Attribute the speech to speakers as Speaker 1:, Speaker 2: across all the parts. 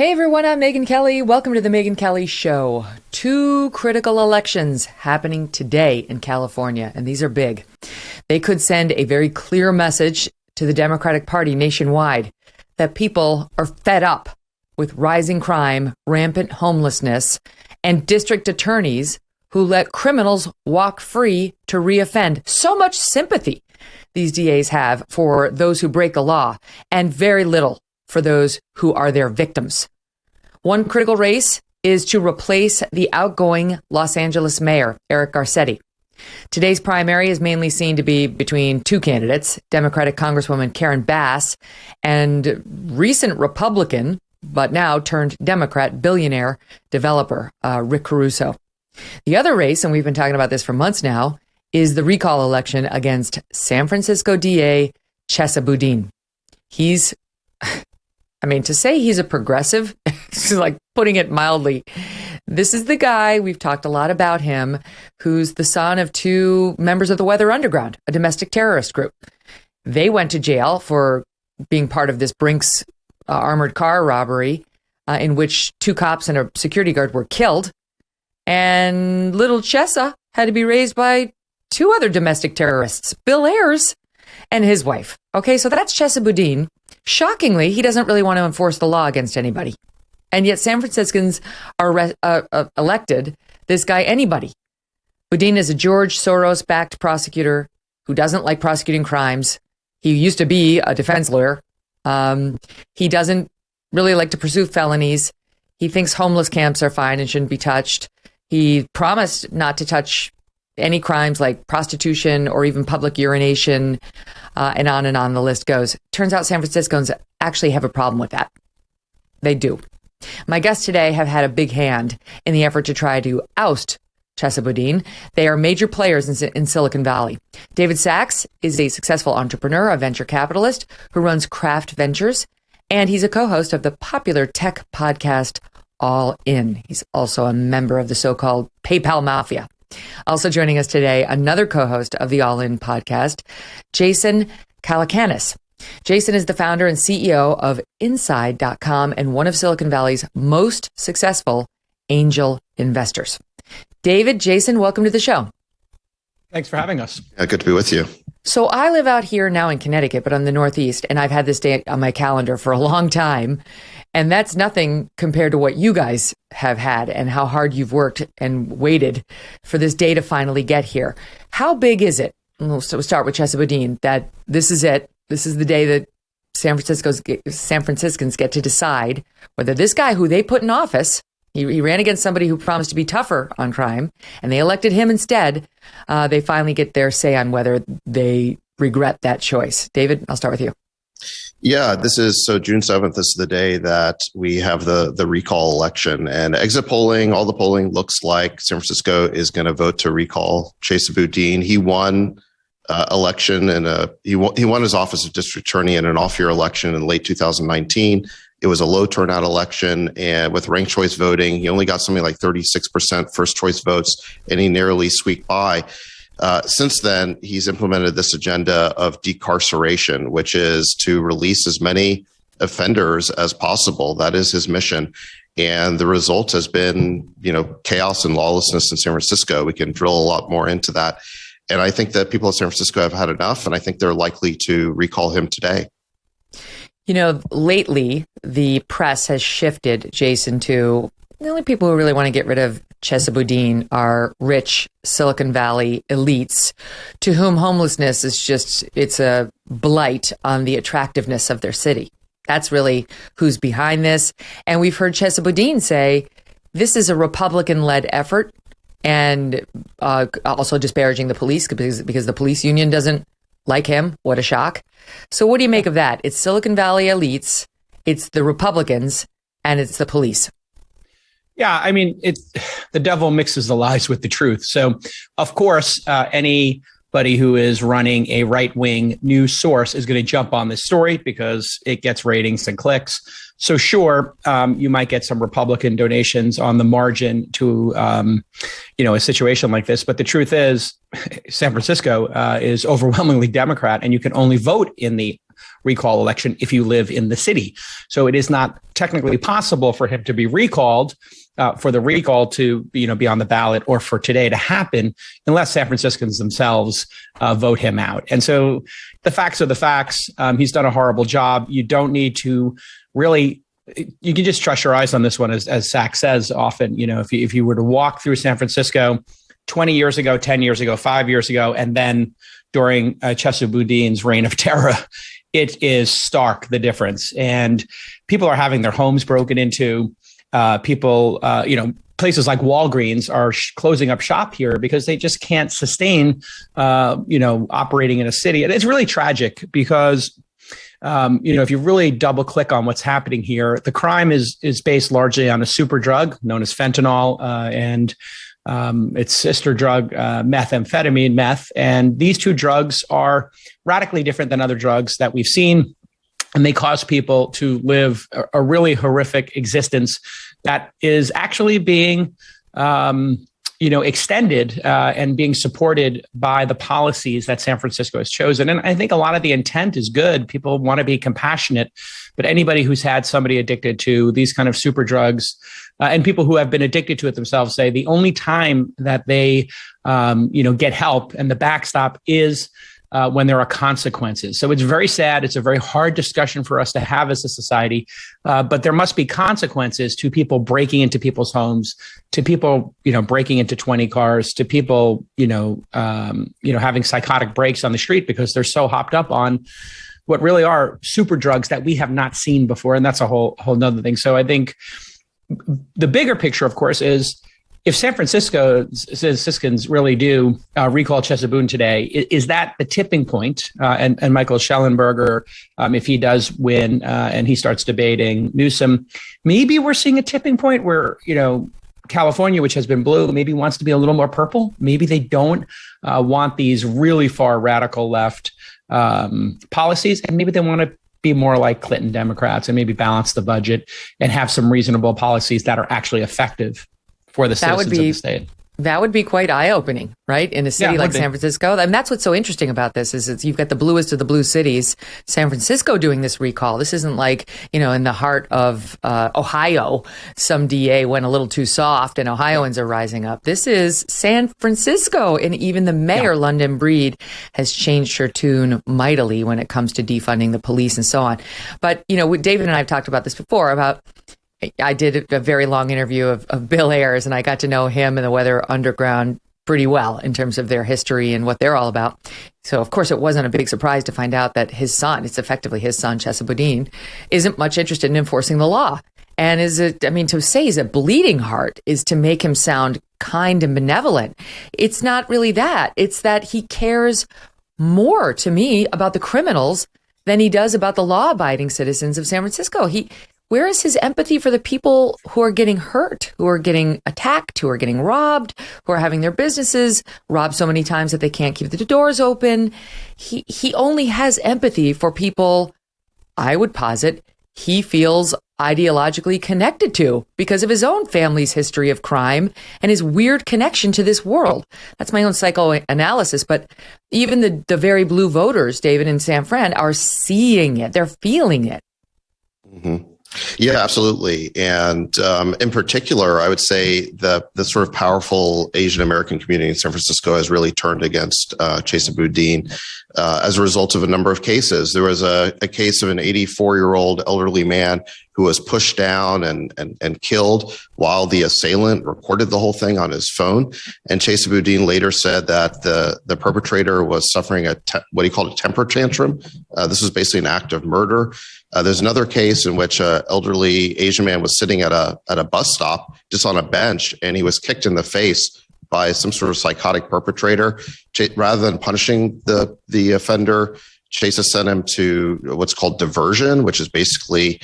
Speaker 1: Hey everyone, I'm Megyn Kelly. Welcome to the Megyn Kelly Show. Two critical elections happening today in California, and these are big. They could send a very clear message to the Democratic Party nationwide that people are fed up with rising crime, rampant homelessness, and district attorneys who let criminals walk free to reoffend. So much sympathy these DAs have for those who break the law, and very little for those who are their victims. One critical race is to replace the outgoing Los Angeles mayor, Eric Garcetti. Today's primary is mainly seen to be between two candidates, Democratic Congresswoman Karen Bass and recent Republican, but now turned Democrat billionaire developer Rick Caruso. The other race, and we've been talking about this for months now, is the recall election against San Francisco DA Chesa Boudin. To say he's a progressive, is like putting it mildly. This is the guy, we've talked a lot about him, who's the son of two members of the Weather Underground, a domestic terrorist group. They went to jail for being part of this Brinks armored car robbery in which two cops and a security guard were killed. And little Chesa had to be raised by two other domestic terrorists, Bill Ayers and his wife. Okay, so that's Chesa Boudin. Shockingly, he doesn't really want to enforce the law against anybody. And yet San Franciscans are elected this guy anybody. Boudin is a George Soros-backed prosecutor who doesn't like prosecuting crimes. He used to be a defense lawyer. He doesn't really like to pursue felonies. He thinks homeless camps are fine and shouldn't be touched. He promised not to touch any crimes like prostitution or even public urination, and on the list goes. Turns out San Franciscans actually have a problem with that. They do. My guests today have had a big hand in the effort to try to oust Chesa Boudin. They are major players in Silicon Valley. David Sachs is a successful entrepreneur, a venture capitalist who runs Craft Ventures, and he's a co-host of the popular tech podcast All In. He's also a member of the so-called PayPal Mafia. Also joining us today, another co-host of the All In podcast, Jason Calacanis. Jason is the founder and CEO of Inside.com and one of Silicon Valley's most successful angel investors. David, Jason, welcome to the show.
Speaker 2: Thanks for having us.
Speaker 3: Yeah, good to be with you.
Speaker 1: So I live out here now in Connecticut, but I'm the Northeast, and I've had this day on my calendar for a long time. And that's nothing compared to what you guys have had and how hard you've worked and waited for this day to finally get here. How big is it? We'll start with Chesa Boudin, that this is it. This is the day that San Franciscans get to decide whether this guy who they put in office, he ran against somebody who promised to be tougher on crime, and they elected him instead. They finally get their say on whether they regret that choice. David, I'll start with you.
Speaker 3: Yeah, June 7th is the day that we have the recall election, and exit polling, all the polling looks like San Francisco is going to vote to recall Chesa Boudin. He won election and he won his office of district attorney in an off-year election in late 2019. It was a low turnout election, and with ranked choice voting, he only got something like 36% first choice votes, and he narrowly squeaked by. Since then, he's implemented this agenda of decarceration, which is to release as many offenders as possible. That is his mission. And the result has been, chaos and lawlessness in San Francisco. We can drill a lot more into that. And I think that people in San Francisco have had enough, and I think they're likely to recall him today.
Speaker 1: Lately, the press has shifted, Jason, to the only people who really want to get rid of Chesa Boudin are rich Silicon Valley elites to whom homelessness is it's a blight on the attractiveness of their city. That's really who's behind this. And we've heard Chesa Boudin say this is a Republican-led effort, and also disparaging the police because the police union doesn't like him. What a shock. So what do you make of that? It's Silicon Valley elites, it's the Republicans, and it's the police.
Speaker 2: Yeah, it's the devil mixes the lies with the truth. So, of course, anybody who is running a right-wing news source is going to jump on this story because it gets ratings and clicks. So, sure, you might get some Republican donations on the margin to, a situation like this. But the truth is, San Francisco is overwhelmingly Democrat, and you can only vote in the recall election if you live in the city. So it is not technically possible for him to be recalled, for the recall to be on the ballot, or for today to happen, unless San Franciscans themselves vote him out. And so the facts are the facts. He's done a horrible job. You don't need to really. You can just trust your eyes on this one, as Zach says often. If you were to walk through San Francisco 20 years ago, 10 years ago, 5 years ago, and then during Chesa Boudin's reign of terror, it is stark, the difference. And people are having their homes broken into. People, places like Walgreens are closing up shop here because they just can't sustain, operating in a city. And it's really tragic because, if you really double click on what's happening here, the crime is based largely on a super drug known as fentanyl, and its sister drug, methamphetamine, meth. And these two drugs are radically different than other drugs that we've seen. And they cause people to live a really horrific existence that is actually being, extended and being supported by the policies that San Francisco has chosen. And I think a lot of the intent is good. People want to be compassionate, but anybody who's had somebody addicted to these kind of super drugs, and people who have been addicted to it themselves, say the only time that they, get help and the backstop is when there are consequences. So it's very sad. It's a very hard discussion for us to have as a society, but there must be consequences to people breaking into people's homes, to people, breaking into 20 cars, to people, having psychotic breaks on the street because they're so hopped up on what really are super drugs that we have not seen before. And that's a whole nother thing. So I think the bigger picture, of course, is if San Franciscans really do recall Chesa Boudin today, is that the tipping point? And Michael Schellenberger, if he does win and he starts debating Newsom, maybe we're seeing a tipping point where, California, which has been blue, maybe wants to be a little more purple. Maybe they don't want these really far radical left policies, and maybe they want to be more like Clinton Democrats and maybe balance the budget and have some reasonable policies that are actually effective for the citizens of the state.
Speaker 1: That would be quite eye-opening, right? In a city like San Francisco. And that's what's so interesting about this is you've got the bluest of the blue cities, San Francisco doing this recall. This isn't like, in the heart of Ohio, some DA went a little too soft and Ohioans are rising up. This is San Francisco. And even the mayor, London Breed, has changed her tune mightily when it comes to defunding the police and so on. But, David and I have talked about this before about I did a very long interview of Bill Ayers, and I got to know him and the Weather Underground pretty well in terms of their history and what they're all about. So, of course, it wasn't a big surprise to find out that his son, it's effectively his son, Chesa Boudin, isn't much interested in enforcing the law. And to say he's a bleeding heart is to make him sound kind and benevolent. It's not really that. It's that he cares more, to me, about the criminals than he does about the law-abiding citizens of San Francisco. Where is his empathy for the people who are getting hurt, who are getting attacked, who are getting robbed, who are having their businesses robbed so many times that they can't keep the doors open? He only has empathy for people, I would posit, he feels ideologically connected to because of his own family's history of crime and his weird connection to this world. That's my own psychoanalysis. But even the very blue voters, David, in San Fran, are seeing it. They're feeling it.
Speaker 3: Mm-hmm. Yeah, absolutely. And in particular, I would say the sort of powerful Asian American community in San Francisco has really turned against Chesa Boudin as a result of a number of cases. There was a case of an 84-year-old elderly man who was pushed down and killed while the assailant recorded the whole thing on his phone. And Chesa Boudin later said that the perpetrator was suffering what he called a temper tantrum. This was basically an act of murder. There's another case in which an elderly Asian man was sitting at a bus stop just on a bench, and he was kicked in the face by some sort of psychotic perpetrator. Rather than punishing the offender, Chesa sent him to what's called diversion, which is basically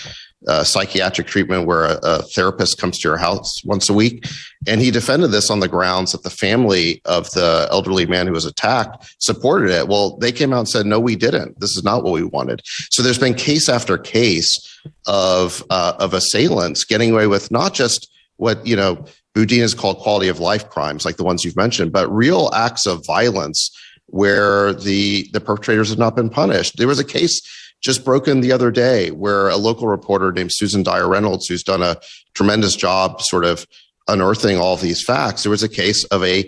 Speaker 3: psychiatric treatment where a therapist comes to your house once a week. And he defended this on the grounds that the family of the elderly man who was attacked supported it. Well, they came out and said, no, we didn't. This is not what we wanted. So there's been case after case of assailants getting away with not just what, Boudin has called quality of life crimes, like the ones you've mentioned, but real acts of violence where the perpetrators have not been punished. There was a case just broken the other day where a local reporter named Susan Dyer Reynolds, who's done a tremendous job sort of unearthing all of these facts. There was a case of a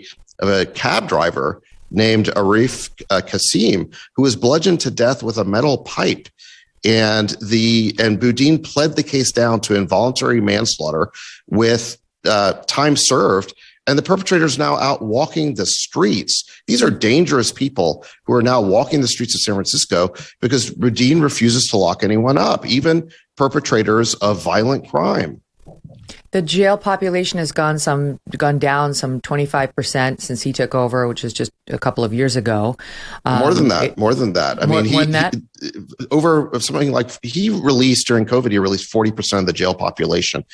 Speaker 3: cab driver named Arif Kasim, who was bludgeoned to death with a metal pipe. And Boudin pled the case down to involuntary manslaughter with time served. And the perpetrator is now out walking the streets. These are dangerous people who are now walking the streets of San Francisco because Boudin refuses to lock anyone up, even perpetrators of violent crime.
Speaker 1: The jail population has gone down some 25% since he took over, which is just a couple of years ago.
Speaker 3: More than that. I mean, over something like he released during COVID, he released 40% of the jail population.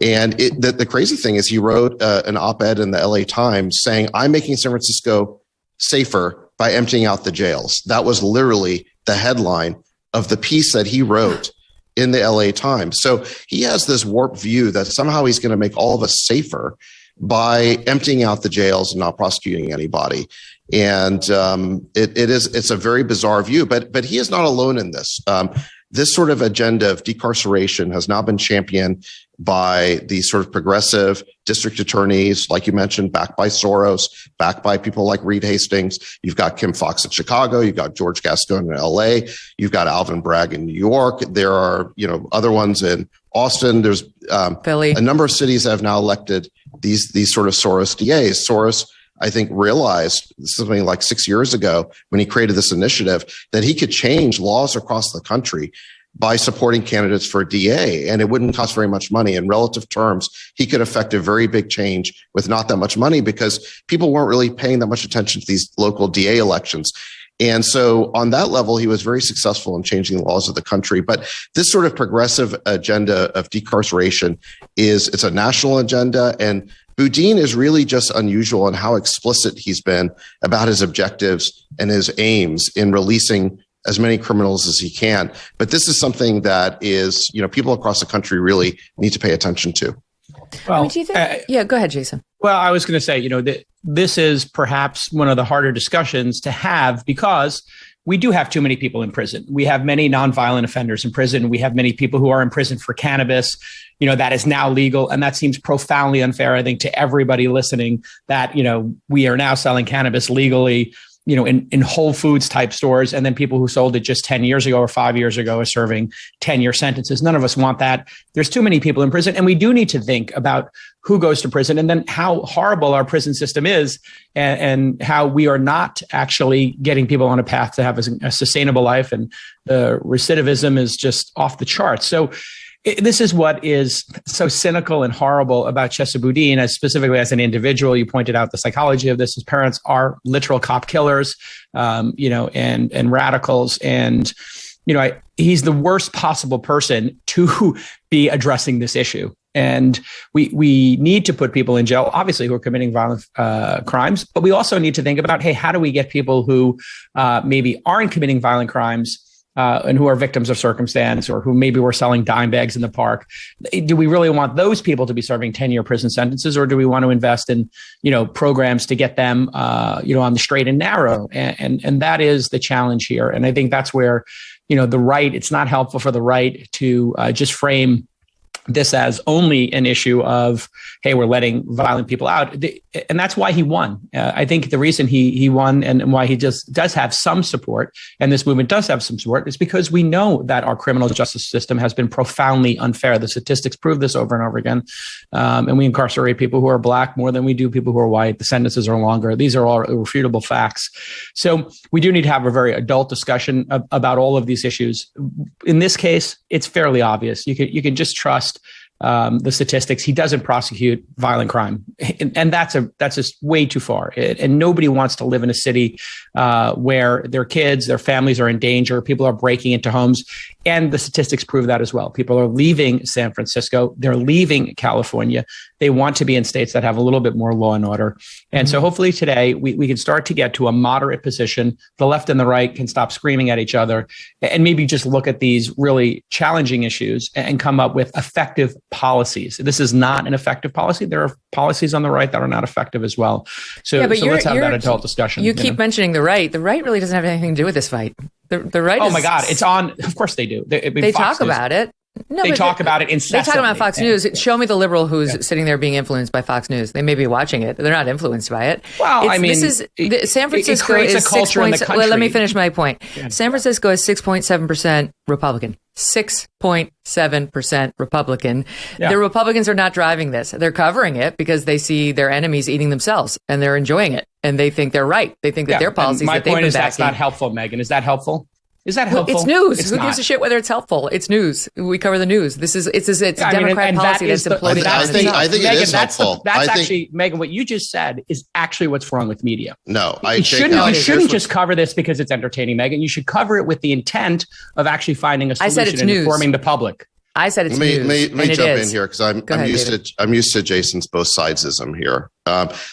Speaker 3: And the crazy thing is he wrote an op-ed in the LA Times saying, I'm making San Francisco safer by emptying out the jails. That was literally the headline of the piece that he wrote in the LA Times. So he has this warped view that somehow he's going to make all of us safer by emptying out the jails and not prosecuting anybody. And it's a very bizarre view, but he is not alone in this. This sort of agenda of decarceration has now been championed by these sort of progressive district attorneys, like you mentioned, backed by Soros, backed by people like Reed Hastings. You've got Kim Foxx in Chicago. You've got George Gascon in LA. You've got Alvin Bragg in New York. There are, other ones in Austin. There's
Speaker 1: Philly.
Speaker 3: A number of cities that have now elected these sort of Soros DAs. Soros, I think, realized something like 6 years ago when he created this initiative that he could change laws across the country by supporting candidates for DA, and it wouldn't cost very much money. In relative terms, he could affect a very big change with not that much money because people weren't really paying that much attention to these local DA elections. And so on that level, he was very successful in changing the laws of the country. But this sort of progressive agenda of decarceration it's a national agenda. And Boudin is really just unusual in how explicit he's been about his objectives and his aims in releasing as many criminals as he can. But this is something that is, people across the country really need to pay attention to.
Speaker 1: Well, do you think, go ahead, Jason.
Speaker 2: Well, I was going to say, this is perhaps one of the harder discussions to have because we do have too many people in prison. We have many nonviolent offenders in prison. We have many people who are in prison for cannabis, that is now legal. And that seems profoundly unfair, I think, to everybody listening that, we are now selling cannabis legally, in Whole Foods type stores. And then people who sold it just 10 years ago or 5 years ago are serving 10-year sentences. None of us want that. There's too many people in prison. And we do need to think about who goes to prison and then how horrible our prison system is and how we are not actually getting people on a path to have a sustainable life. And the recidivism is just off the charts. So this is what is so cynical and horrible about Chesa Boudin, specifically as an individual. You pointed out the psychology of this. His parents are literal cop killers, and radicals. And, he's the worst possible person to be addressing this issue. And we need to put people in jail, obviously, who are committing violent crimes. But we also need to think about, hey, how do we get people who maybe aren't committing violent crimes and who are victims of circumstance or who maybe were selling dime bags in the park? Do we really want those people to be serving 10-year prison sentences, or do we want to invest in, programs to get them, on the straight and narrow? And that is the challenge here. And I think that's where, the right, it's not helpful for the right to just frame this as only an issue of, hey, we're letting violent people out. And that's why he won. I think the reason he won and why he just does have some support, and this movement does have some support, is because we know that our criminal justice system has been profoundly unfair. The statistics prove this over and over again. And we incarcerate people who are Black more than we do people who are white. The sentences are longer. These are all irrefutable facts. So we do need to have a very adult discussion about all of these issues. In this case, it's fairly obvious. You can just trust the statistics. He doesn't prosecute violent crime, and that's just way too far. And nobody wants to live in a city where their kids, their families are in danger. People are breaking into homes, and the statistics prove that as well. People are leaving San Francisco. They're leaving California. They want to be in states that have a little bit more law and order. And so hopefully today we can start to get to a moderate position. The left and the right can stop screaming at each other and maybe just look at these really challenging issues and come up with effective policies. This is not an effective policy. There are policies on the right that are not effective as well. So let's have that adult discussion.
Speaker 1: You keep mentioning the right. The right really doesn't have anything to do with this fight. The right.
Speaker 2: Oh my God, it's on. Of course they do.
Speaker 1: They talk about it. No,
Speaker 2: they talk about it incessantly.
Speaker 1: They talk about Fox News. Show me the liberal who's sitting there being influenced by Fox News. They may be watching it. They're not influenced by it.
Speaker 2: Well,
Speaker 1: San Francisco
Speaker 2: it creates
Speaker 1: is
Speaker 2: a culture in the country.
Speaker 1: Let me finish my point. Yeah. San Francisco is 6.7% Republican. 6.7% Republican. Yeah. The Republicans are not driving this. They're covering it because they see their enemies eating themselves and they're enjoying it. And they think they're right. They think that their policies that they've been backing. My point is that's
Speaker 2: not helpful, Megyn. Is that helpful? Is that helpful?
Speaker 1: Well, it's news. Who gives a shit whether it's helpful? It's news. We cover the news. It's Democrat policy that's imploding.
Speaker 3: I think it is helpful.
Speaker 2: Megyn, what you just said is actually what's wrong with media.
Speaker 3: No,
Speaker 2: you shouldn't just cover this because it's entertaining, Megyn. You should cover it with the intent of actually finding a solution and informing the public.
Speaker 1: I said it's news.
Speaker 3: Let me jump in here because I'm used to Jason's both sidesism here.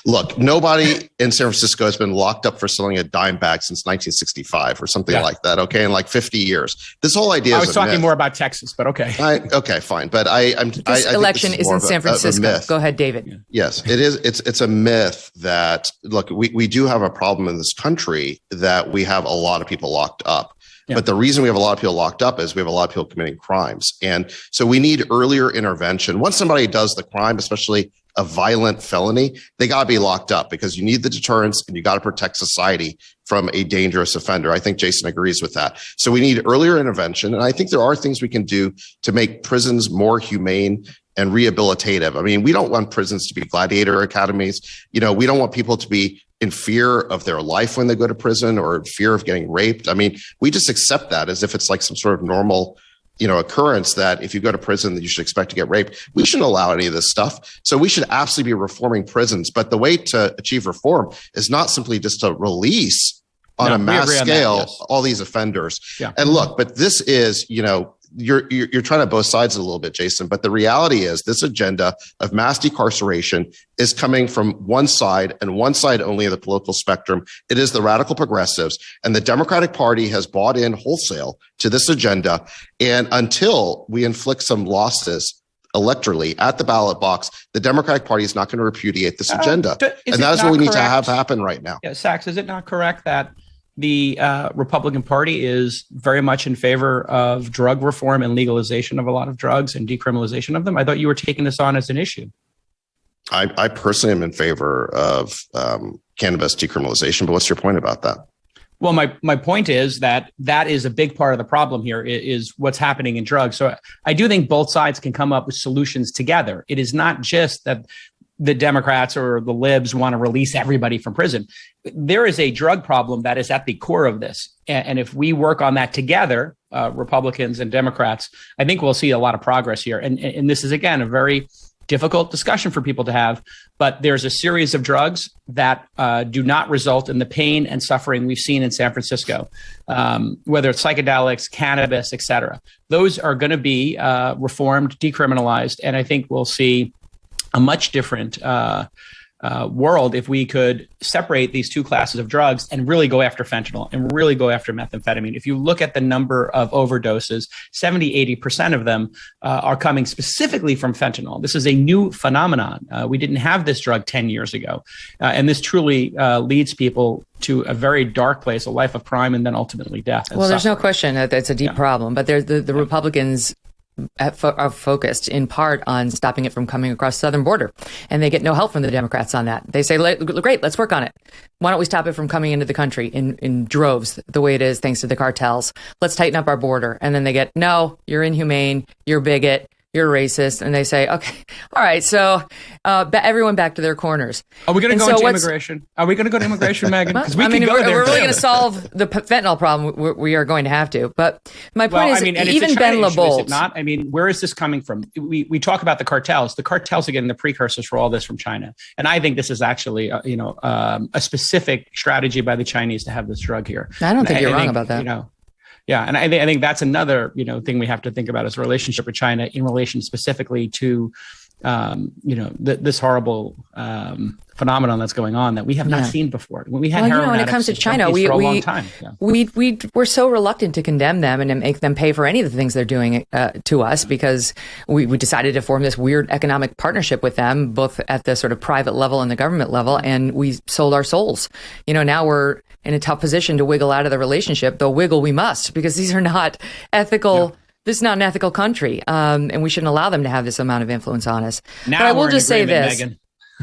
Speaker 3: Look, nobody in San Francisco has been locked up for selling a dime bag since 1965 or something like that. Okay, in like 50 years. This whole idea.
Speaker 2: I was talking more about Texas, but okay.
Speaker 3: Okay, fine. But
Speaker 1: this election is in San Francisco. Go ahead, David.
Speaker 3: Yeah. Yes, it is. It's a myth that look, we do have a problem in this country that we have a lot of people locked up. Yeah. But the reason we have a lot of people locked up is we have a lot of people committing crimes. And so we need earlier intervention. Once somebody does the crime, especially a violent felony, they got to be locked up because you need the deterrence and you got to protect society from a dangerous offender. I think Jason agrees with that. So we need earlier intervention. And I think there are things we can do to make prisons more humane and rehabilitative. I mean, we don't want prisons to be gladiator academies. We don't want people to be in fear of their life when they go to prison or in fear of getting raped. I mean, we just accept that as if it's like some sort of normal, occurrence that if you go to prison that you should expect to get raped. We shouldn't allow any of this stuff. So we should absolutely be reforming prisons. But the way to achieve reform is not simply just to release on a mass scale all these offenders. Yeah. And look, but this is, you're trying to both sides a little bit, Jason, but the reality is this agenda of mass decarceration is coming from one side and one side only of the political spectrum. It is the radical progressives, and the Democratic Party has bought in wholesale to this agenda. And until we inflict some losses electorally at the ballot box, the Democratic Party is not going to repudiate this agenda. And that is what we need to have happen right now.
Speaker 2: Yeah, Sachs, is it not correct that the Republican Party is very much in favor of drug reform and legalization of a lot of drugs and decriminalization of them? I thought you were taking this on as an issue.
Speaker 3: I personally am in favor of cannabis decriminalization, but what's your point about that?
Speaker 2: Well, my point is that is a big part of the problem here is what's happening in drugs. So I do think both sides can come up with solutions together. It is not just that the Democrats or the libs want to release everybody from prison. There is a drug problem that is at the core of this. And if we work on that together, Republicans and Democrats, I think we'll see a lot of progress here. And this is, again, a very difficult discussion for people to have. But there's a series of drugs that do not result in the pain and suffering we've seen in San Francisco, whether it's psychedelics, cannabis, et cetera. Those are going to be reformed, decriminalized. And I think we'll see a much different world if we could separate these two classes of drugs and really go after fentanyl and really go after methamphetamine. If you look at the number of overdoses, 70, 80% of them are coming specifically from fentanyl. This is a new phenomenon. We didn't have this drug 10 years ago. And this truly leads people to a very dark place, a life of crime, and then ultimately death.
Speaker 1: Well, there's no question that it's a deep problem, but the Republicans are focused in part on stopping it from coming across the southern border. And they get no help from the Democrats on that. They say, great, let's work on it. Why don't we stop it from coming into the country in droves the way it is thanks to the cartels? Let's tighten up our border. And then they get, no, you're inhumane, you're a bigot, you're racist. And they say, okay, all right, so everyone back to their corners.
Speaker 2: Are we going to go into immigration? Are we going to go to immigration, Megyn? Because we're
Speaker 1: really going to solve the fentanyl problem. We are going to have to. But my point is, even Ben LeBold.
Speaker 2: Is it not? I mean, where is this coming from? We talk about the cartels. The cartels are getting the precursors for all this from China. And I think this is actually, a specific strategy by the Chinese to have this drug here.
Speaker 1: I don't think you're wrong about that.
Speaker 2: Yeah, and I think that's another thing we have to think about is relationship with China in relation specifically to this horrible phenomenon that's going on that we have not seen before. When we had heroin
Speaker 1: when it comes to China, we we're so reluctant to condemn them and to make them pay for any of the things they're doing to us because we decided to form this weird economic partnership with them, both at the sort of private level and the government level, and we sold our souls. Now we're in a tough position to wiggle out of the relationship, though wiggle we must, because these are not ethical. Yeah. This is not an ethical country, and we shouldn't allow them to have this amount of influence on us.
Speaker 2: Now
Speaker 1: but I will just say this.
Speaker 2: Megyn.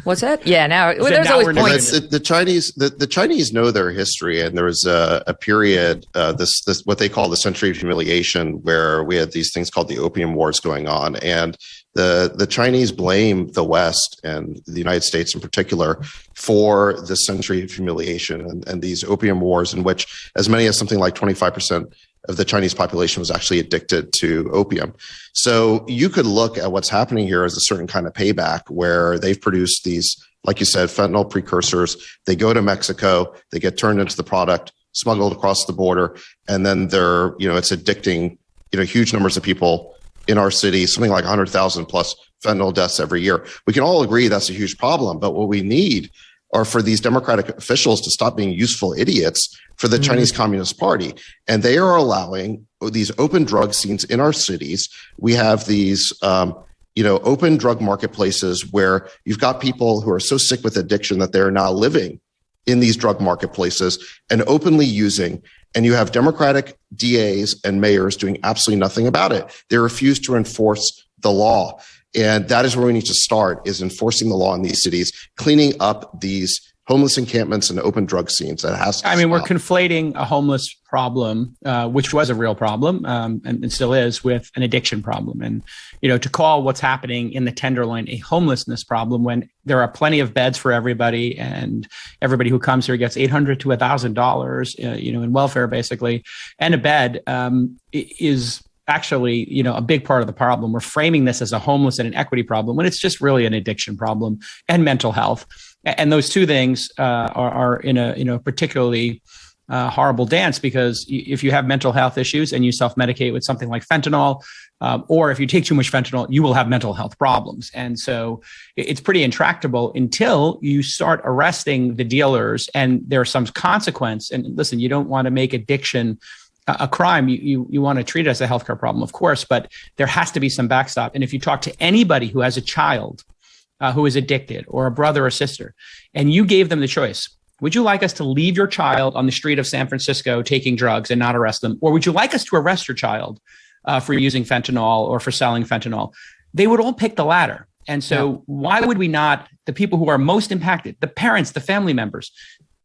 Speaker 1: What's that? Yeah, now there's always points.
Speaker 3: The Chinese know their history, and there was a period, this what they call the century of humiliation, where we had these things called the Opium Wars going on, and the Chinese blame the West and the United States in particular for the century of humiliation and these opium wars, in which as many as something like 25% of the Chinese population was actually addicted to opium. So you could look at what's happening here as a certain kind of payback, where they've produced these, like you said, fentanyl precursors. They go to Mexico, they get turned into the product, smuggled across the border, and then it's addicting, huge numbers of people in our city, something like 100,000 plus fentanyl deaths every year. We can all agree that's a huge problem, but what we need are for these democratic officials to stop being useful idiots for the Chinese Communist Party. And they are allowing these open drug scenes in our cities. We have these, open drug marketplaces where you've got people who are so sick with addiction that they're now living in these drug marketplaces and openly using. And you have Democratic DAs and mayors doing absolutely nothing about it. They refuse to enforce the law. And that is where we need to start, is enforcing the law in these cities, cleaning up these homeless encampments and open drug scenes. That has to stop.
Speaker 2: We're conflating a homeless problem, which was a real problem and still is, with an addiction problem. And, to call what's happening in the Tenderloin a homelessness problem when there are plenty of beds for everybody, and everybody who comes here gets $800 to $1,000, in welfare basically, and a bed is actually, a big part of the problem. We're framing this as a homeless and an equity problem when it's just really an addiction problem and mental health. And those two things are in a particularly horrible dance, because if you have mental health issues and you self-medicate with something like fentanyl, or if you take too much fentanyl, you will have mental health problems. And so it's pretty intractable until you start arresting the dealers and there's some consequence. And listen, you don't want to make addiction a crime. You want to treat it as a healthcare problem, of course, but there has to be some backstop. And if you talk to anybody who has a child who is addicted, or a brother or sister, and you gave them the choice, would you like us to leave your child on the street of San Francisco taking drugs and not arrest them? Or would you like us to arrest your child for using fentanyl or for selling fentanyl? They would all pick the latter. And so why would we not, the people who are most impacted, the parents, the family members,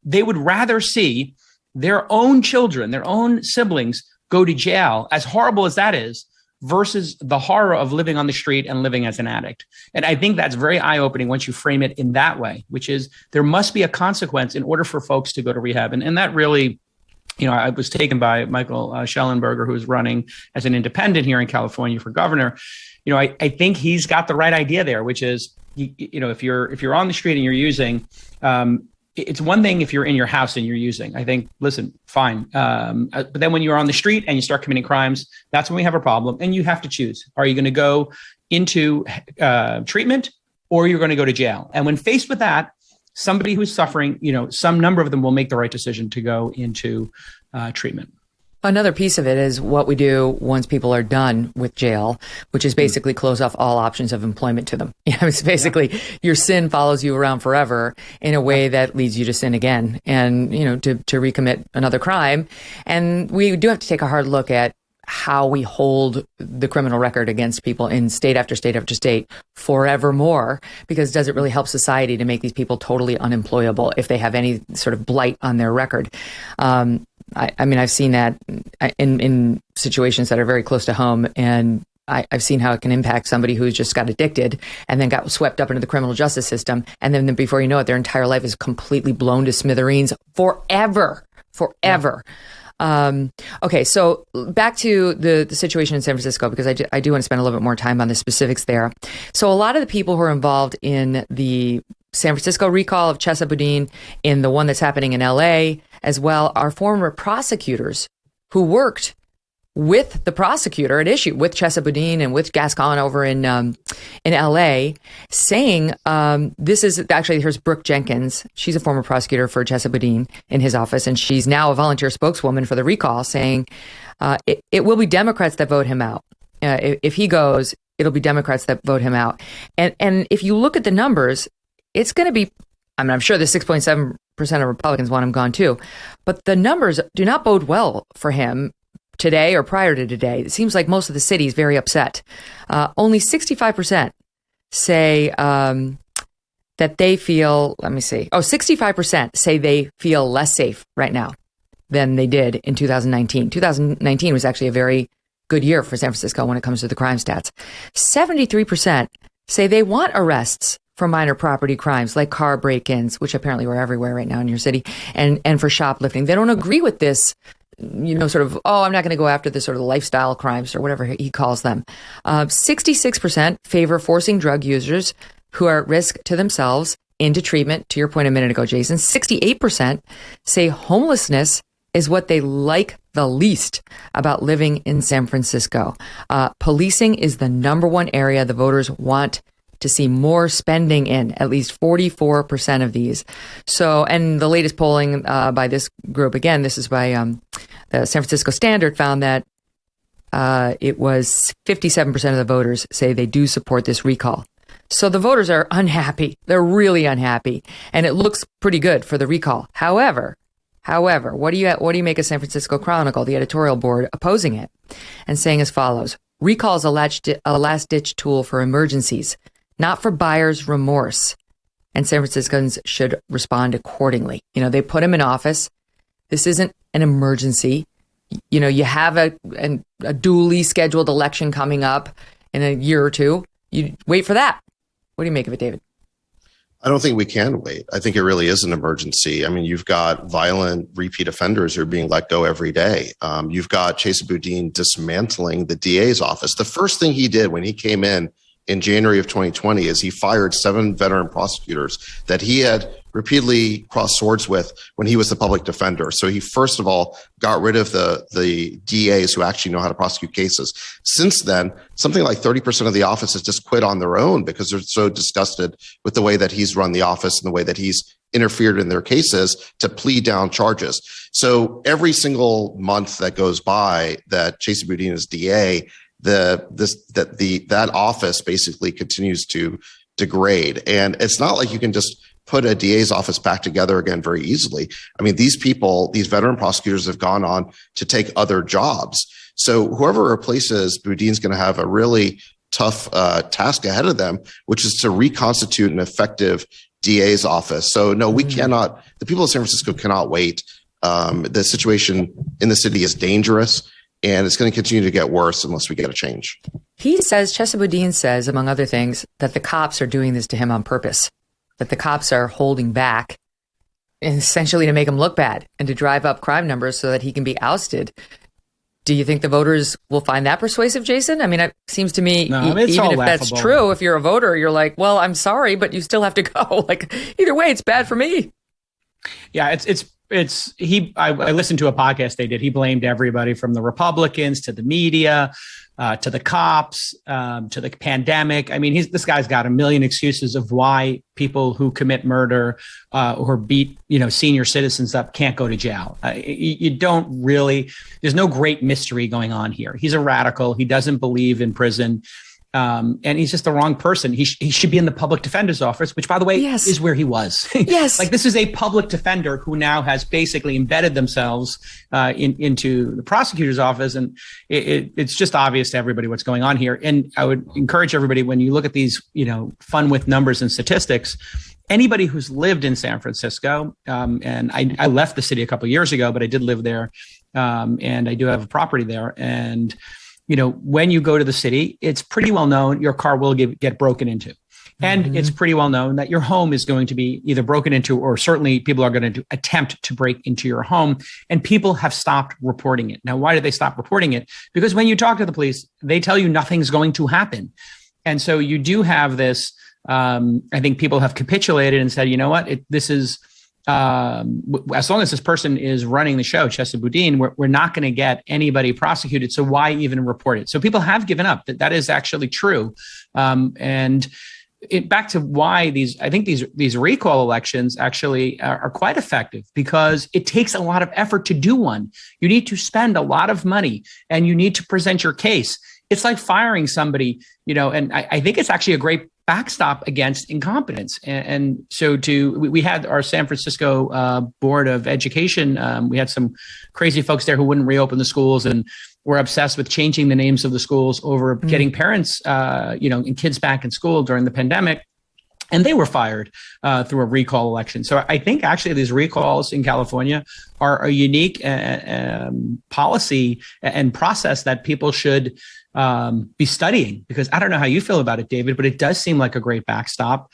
Speaker 2: they would rather see their own children, their own siblings go to jail, as horrible as that is, versus the horror of living on the street and living as an addict. And I think that's very eye-opening once you frame it in that way, which is there must be a consequence in order for folks to go to rehab. And that really, I was taken by Michael Schellenberger, who's running as an independent here in California for governor. I think he's got the right idea there, which is, if you're on the street and you're using, it's one thing if you're in your house and you're using. I think, listen, fine. But then when you're on the street and you start committing crimes, that's when we have a problem. And you have to choose. Are you going to go into treatment, or you're going to go to jail? And when faced with that, somebody who's suffering, some number of them will make the right decision to go into treatment.
Speaker 1: Another piece of it is what we do once people are done with jail, which is basically close off all options of employment to them. It's basically your sin follows you around forever in a way that leads you to sin again and, to recommit another crime. And we do have to take a hard look at how we hold the criminal record against people in state after state after state forevermore, because does it really help society to make these people totally unemployable if they have any sort of blight on their record? I've seen that in situations that are very close to home, and I've seen how it can impact somebody who's just got addicted and then got swept up into the criminal justice system. And then before you know it, their entire life is completely blown to smithereens forever. Okay, so back to the situation in San Francisco, because I do want to spend a little bit more time on the specifics there. So a lot of the people who are involved in the San Francisco recall of Chesa Boudin, in the one that's happening in LA as well, are former prosecutors who worked with the prosecutor at issue, with Chesa Boudin and with Gascon over in LA, saying this is actually, here's Brooke Jenkins. She's a former prosecutor for Chesa Boudin in his office, and she's now a volunteer spokeswoman for the recall, saying it will be Democrats that vote him out. If he goes, it'll be Democrats that vote him out. And if you look at the numbers, it's going to be, I'm sure the 6.7 of Republicans want him gone too. But the numbers do not bode well for him today or prior to today. It seems like most of the city is very upset. Only 65% say that they feel, 65% say they feel less safe right now than they did in 2019. 2019 was actually a very good year for San Francisco when it comes to the crime stats. 73% say they want arrests for minor property crimes like car break-ins, which apparently are everywhere right now in your city, and for shoplifting. They don't agree with this, I'm not going to go after this sort of lifestyle crimes or whatever he calls them. 66% favor forcing drug users who are at risk to themselves into treatment, to your point a minute ago, Jason. 68% say homelessness is what they like the least about living in San Francisco. Policing is the number one area the voters want to see more spending in, at least 44% of these. So, and the latest polling by this group, again, this is by the San Francisco Standard, found that it was 57% of the voters say they do support this recall. So the voters are unhappy. They're really unhappy. And it looks pretty good for the recall. However, what do you make of San Francisco Chronicle, the editorial board, opposing it and saying as follows: recall is a last-ditch tool for emergencies, not for buyer's remorse. And San Franciscans should respond accordingly. They put him in office. This isn't an emergency. You have a duly scheduled election coming up in a year or two. You wait for that. What do you make of it, David?
Speaker 3: I don't think we can wait. I think it really is an emergency. I mean, you've got violent repeat offenders who are being let go every day. You've got Chesa Boudin dismantling the DA's office. The first thing he did when he came in January of 2020 is he fired 7 veteran prosecutors that he had repeatedly crossed swords with when he was the public defender. So he first of all got rid of the DAs who actually know how to prosecute cases. Since then, something like 30% of the office has just quit on their own because they're so disgusted with the way that he's run the office and the way that he's interfered in their cases to plead down charges. So every single month that goes by that Chesa Boudin is DA, that office basically continues to degrade. And it's not like you can just put a DA's office back together again very easily. I mean, these veteran prosecutors have gone on to take other jobs. So whoever replaces Boudin's going to have a really tough task ahead of them, which is to reconstitute an effective DA's office. So no, we cannot, the people of San Francisco cannot wait. The situation in the city is dangerous, and it's going to continue to get worse unless we get a change.
Speaker 1: Chesa Boudin says, among other things, that the cops are doing this to him on purpose, that the cops are holding back essentially to make him look bad and to drive up crime numbers so that he can be ousted. Do you think the voters will find that persuasive, Jason? I mean, it seems to me, even if laughable. That's true, if you're a voter, you're like, well, I'm sorry, but you still have to go. Like, either way, it's bad for me.
Speaker 2: Yeah, I listened to a podcast they did. He blamed everybody from the Republicans to the media, to the cops, to the pandemic. I mean, this guy's got a million excuses of why people who commit murder or beat, senior citizens up can't go to jail. You don't really, there's no great mystery going on here. He's a radical. He doesn't believe in prison. And he's just the wrong person. He should be in the public defender's office, which, by the way, is where he was.
Speaker 1: Yes.
Speaker 2: Like, this is a public defender who now has basically embedded themselves into the prosecutor's office. And it's just obvious to everybody what's going on here. And I would encourage everybody, when you look at these, fun with numbers and statistics, anybody who's lived in San Francisco, and I left the city a couple of years ago, but I did live there, and I do have a property there. And when you go to the city, it's pretty well known your car will get broken into. And it's pretty well known that your home is going to be either broken into, or certainly people are going to attempt to break into your home. And people have stopped reporting it. Now, why did they stop reporting it? Because when you talk to the police, they tell you nothing's going to happen. And so you do have this, I think people have capitulated and said, you know what, this is, as long as this person is running the show, Chesa Boudin, we're not going to get anybody prosecuted. So why even report it? So people have given up. That is actually true. And back to why these recall elections actually are quite effective, because it takes a lot of effort to do one. You need to spend a lot of money and you need to present your case. It's like firing somebody, and I think it's actually a great backstop against incompetence. And so we had our San Francisco Board of Education. We had some crazy folks there who wouldn't reopen the schools and were obsessed with changing the names of the schools over getting parents, and kids back in school during the pandemic. And they were fired through a recall election. So I think actually these recalls in California are a unique policy and process that people should be studying, because I don't know how you feel about it, David, but it does seem like a great backstop.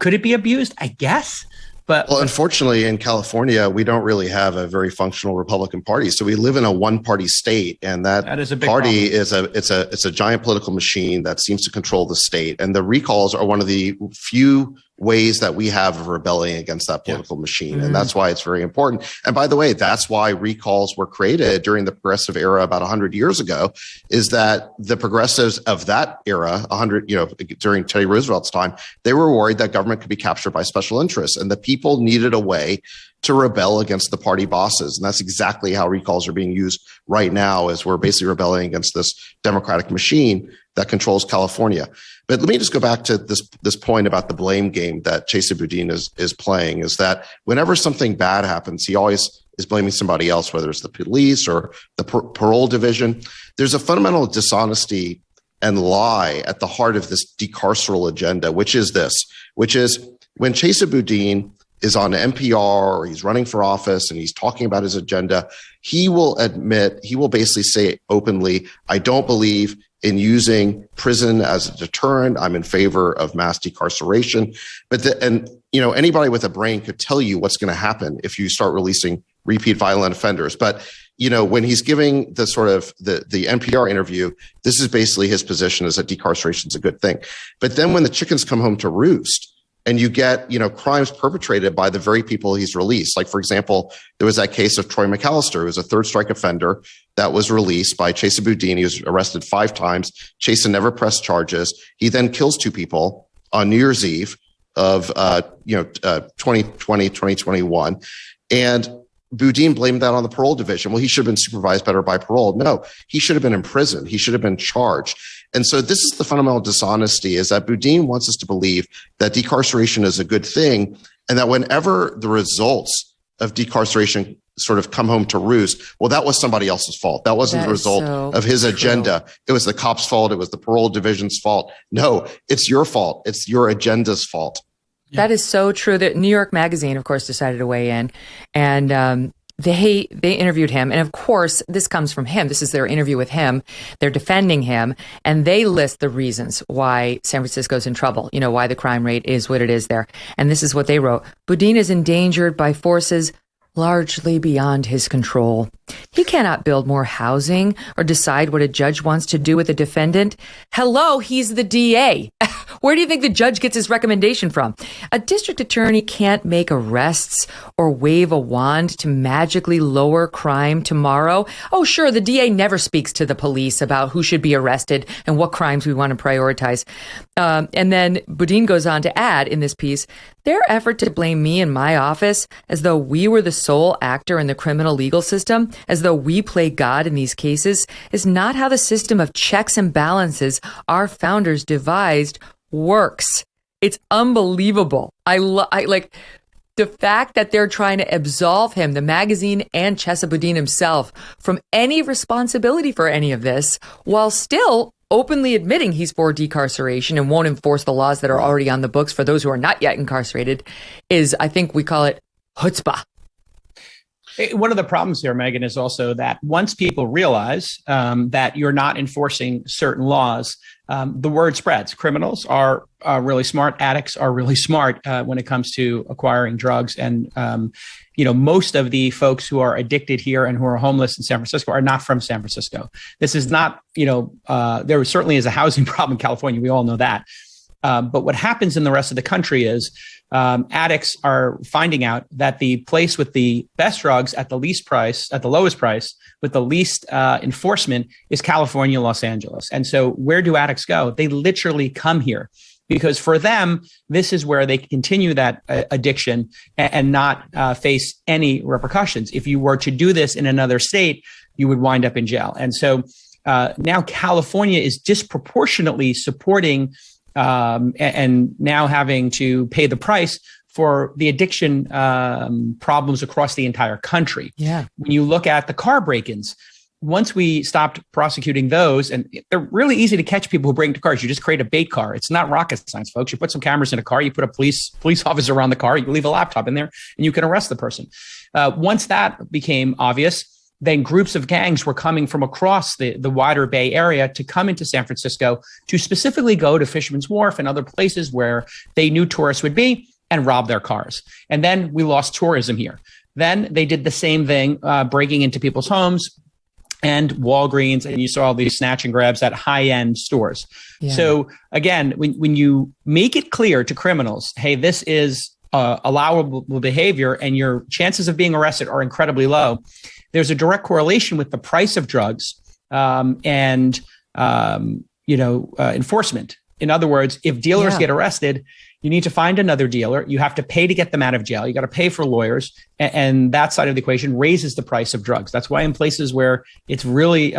Speaker 2: Could it be abused? I guess. Well,
Speaker 3: unfortunately, in California, we don't really have a very functional Republican Party. So we live in a one-party state, and that is a big party problem. It's a giant political machine that seems to control the state. And the recalls are one of the few ways that we have of rebelling against that political machine. And that's why it's very important. And by the way, that's why recalls were created during the progressive era about 100 years ago, is that the progressives of that era, during Teddy Roosevelt's time, they were worried that government could be captured by special interests, and the people needed a way to rebel against the party bosses. And that's exactly how recalls are being used right now, as we're basically rebelling against this democratic machine that controls California. But let me just go back to this point about the blame game that Chesa Boudin is playing, is that whenever something bad happens, he always is blaming somebody else, whether it's the police or the parole division. There's a fundamental dishonesty and lie at the heart of this decarceral agenda, which is when Chesa Boudin is on NPR or he's running for office and he's talking about his agenda, he will basically say openly, I don't believe in using prison as a deterrent. I'm in favor of mass decarceration. Anybody with a brain could tell you what's going to happen if you start releasing repeat violent offenders. But when he's giving the sort of the NPR interview, this is basically his position, is that decarceration is a good thing. But then when the chickens come home to roost, and you get, crimes perpetrated by the very people he's released. Like, for example, there was that case of Troy McAllister, who was a third strike offender that was released by Chesa Boudin. He was arrested 5 times. Chesa never pressed charges. He then kills 2 people on New Year's Eve of 2021. And Boudin blamed that on the parole division. Well, he should have been supervised better by parole. No, he should have been in prison. He should have been charged. And so this is the fundamental dishonesty, is that Boudin wants us to believe that decarceration is a good thing, and that whenever the results of decarceration sort of come home to roost, well, that was somebody else's fault. That wasn't the result of his agenda. It was the cops' fault. It was the parole division's fault. No, it's your fault. It's your agenda's fault.
Speaker 1: That is so true. That New York Magazine, of course, decided to weigh in, and they interviewed him. And of course, this comes from him. This is their interview with him. They're defending him, and they list the reasons why San Francisco's in trouble, why the crime rate is what it is there. And this is what they wrote. Boudin is endangered by forces largely beyond his control. He cannot build more housing or decide what a judge wants to do with a defendant. Hello, he's the DA. Where do you think the judge gets his recommendation from? A district attorney can't make arrests or wave a wand to magically lower crime tomorrow. Oh, sure, the DA never speaks to the police about who should be arrested and what crimes we want to prioritize. And then Boudin goes on to add in this piece, their effort to blame me and my office as though we were the sole actor in the criminal legal system, as though we play God in these cases, is not how the system of checks and balances our founders devised works. It's unbelievable. I like the fact that they're trying to absolve him, the magazine and Chesa Boudin himself, from any responsibility for any of this, while still openly admitting he's for decarceration and won't enforce the laws that are already on the books for those who are not yet incarcerated, is, I think we call it chutzpah.
Speaker 2: One of the problems here, Megyn, is also that once people realize that you're not enforcing certain laws, the word spreads. Criminals are really smart. Addicts are really smart when it comes to acquiring drugs. And, most of the folks who are addicted here and who are homeless in San Francisco are not from San Francisco. This is not, there certainly is a housing problem in California. We all know that. But what happens in the rest of the country is addicts are finding out that the place with the best drugs at the least price, at the lowest price, with the least enforcement is California, Los Angeles. And so where do addicts go? They literally come here because for them, this is where they continue that addiction and not face any repercussions. If you were to do this in another state, you would wind up in jail. And so now California is disproportionately supporting and now having to pay the price for the addiction problems across the entire country.
Speaker 1: Yeah.
Speaker 2: When you look at the car break-ins, once we stopped prosecuting those, and they're really easy to catch people who break into cars. You just create a bait car. It's not rocket science, folks. You put some cameras in a car, you put a police officer around the car, you leave a laptop in there, and you can arrest the person. Once that became obvious, then groups of gangs were coming from across the wider Bay Area to come into San Francisco to specifically go to Fisherman's Wharf and other places where they knew tourists would be and rob their cars. And then we lost tourism here. Then they did the same thing, breaking into people's homes, and Walgreens, and you saw all these snatch and grabs at high-end stores. Yeah. So again, when you make it clear to criminals, hey, this is allowable behavior and your chances of being arrested are incredibly low, there's a direct correlation with the price of drugs and enforcement. In other words, if dealers get arrested, you need to find another dealer. You have to pay to get them out of jail. You got to pay for lawyers. And that side of the equation raises the price of drugs. That's why in places where it's really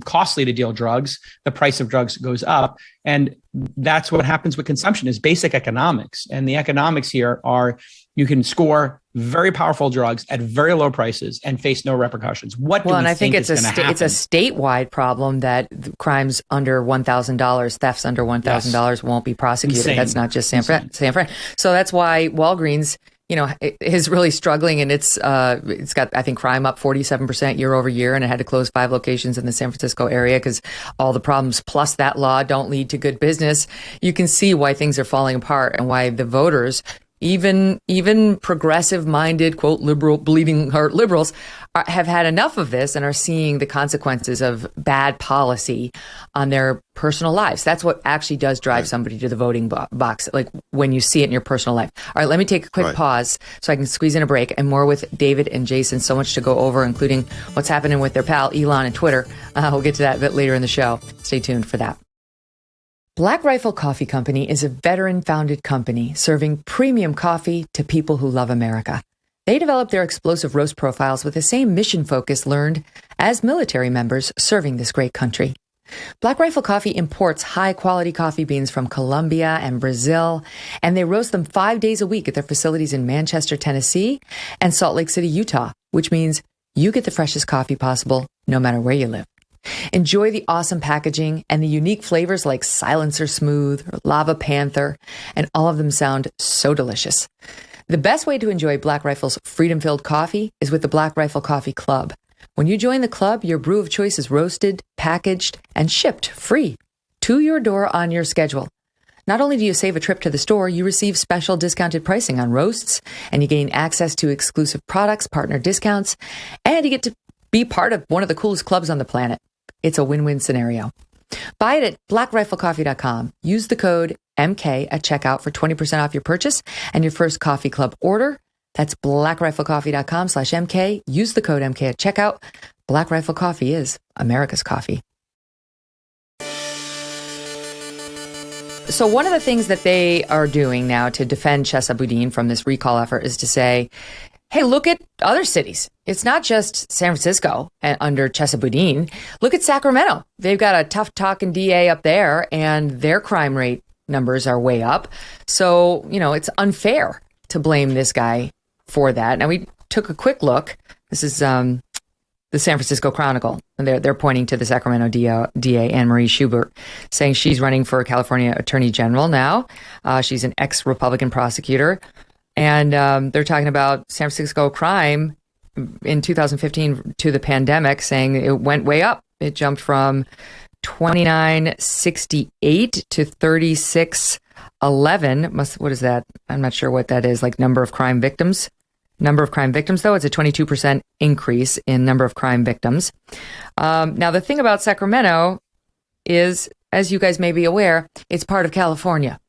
Speaker 2: costly to deal drugs, the price of drugs goes up. And that's what happens with consumption is basic economics. And the economics here are you can score very powerful drugs at very low prices and face no repercussions.
Speaker 1: I think it's a statewide problem that crimes under $1,000, thefts under $1,000 won't be prosecuted. Insane. That's not just San Fran. So that's why Walgreens, is really struggling, and it's got, I think, crime up 47% year over year, and it had to close 5 locations in the San Francisco area because all the problems plus that law don't lead to good business. You can see why things are falling apart and why the voters, even progressive-minded, quote, liberal, bleeding heart liberals, have had enough of this and are seeing the consequences of bad policy on their personal lives. That's what actually does drive somebody to the voting box, like when you see it in your personal life. All right, let me take a quick pause so I can squeeze in a break, and more with David and Jason. So much to go over, including what's happening with their pal Elon and Twitter. We'll get to that a bit later in the show. Stay tuned for that. Black Rifle Coffee Company is a veteran-founded company serving premium coffee to people who love America. They develop their explosive roast profiles with the same mission focus learned as military members serving this great country. Black Rifle Coffee imports high-quality coffee beans from Colombia and Brazil, and they roast them 5 days a week at their facilities in Manchester, Tennessee, and Salt Lake City, Utah, which means you get the freshest coffee possible no matter where you live. Enjoy the awesome packaging and the unique flavors like Silencer Smooth or Lava Panther, and all of them sound so delicious. The best way to enjoy Black Rifle's freedom-filled coffee is with the Black Rifle Coffee Club. When you join the club, your brew of choice is roasted, packaged, and shipped free to your door on your schedule. Not only do you save a trip to the store, you receive special discounted pricing on roasts, and you gain access to exclusive products, partner discounts, and you get to be part of one of the coolest clubs on the planet. It's a win-win scenario. Buy it at blackriflecoffee.com. Use the code MK at checkout for 20% off your purchase and your first coffee club order. That's blackriflecoffee.com/MK. Use the code MK at checkout. Black Rifle Coffee is America's coffee. So one of the things that they are doing now to defend Chesa Boudin from this recall effort is to say, hey, look at other cities. It's not just San Francisco under Chesa Boudin. Look at Sacramento. They've got a tough talking DA up there, and their crime rate numbers are way up. So, it's unfair to blame this guy for that. Now, we took a quick look. This is the San Francisco Chronicle, and they're pointing to the Sacramento DA, Anne-Marie Schubert, saying she's running for California Attorney General now. She's an ex-Republican prosecutor. And they're talking about San Francisco crime in 2015 to the pandemic, saying it went way up. It jumped from 2968 to 3611. What is that? I'm not sure what that is, like number of crime victims. Number of crime victims, though, it's a 22% increase in number of crime victims. Now, the thing about Sacramento is, as you guys may be aware, it's part of California.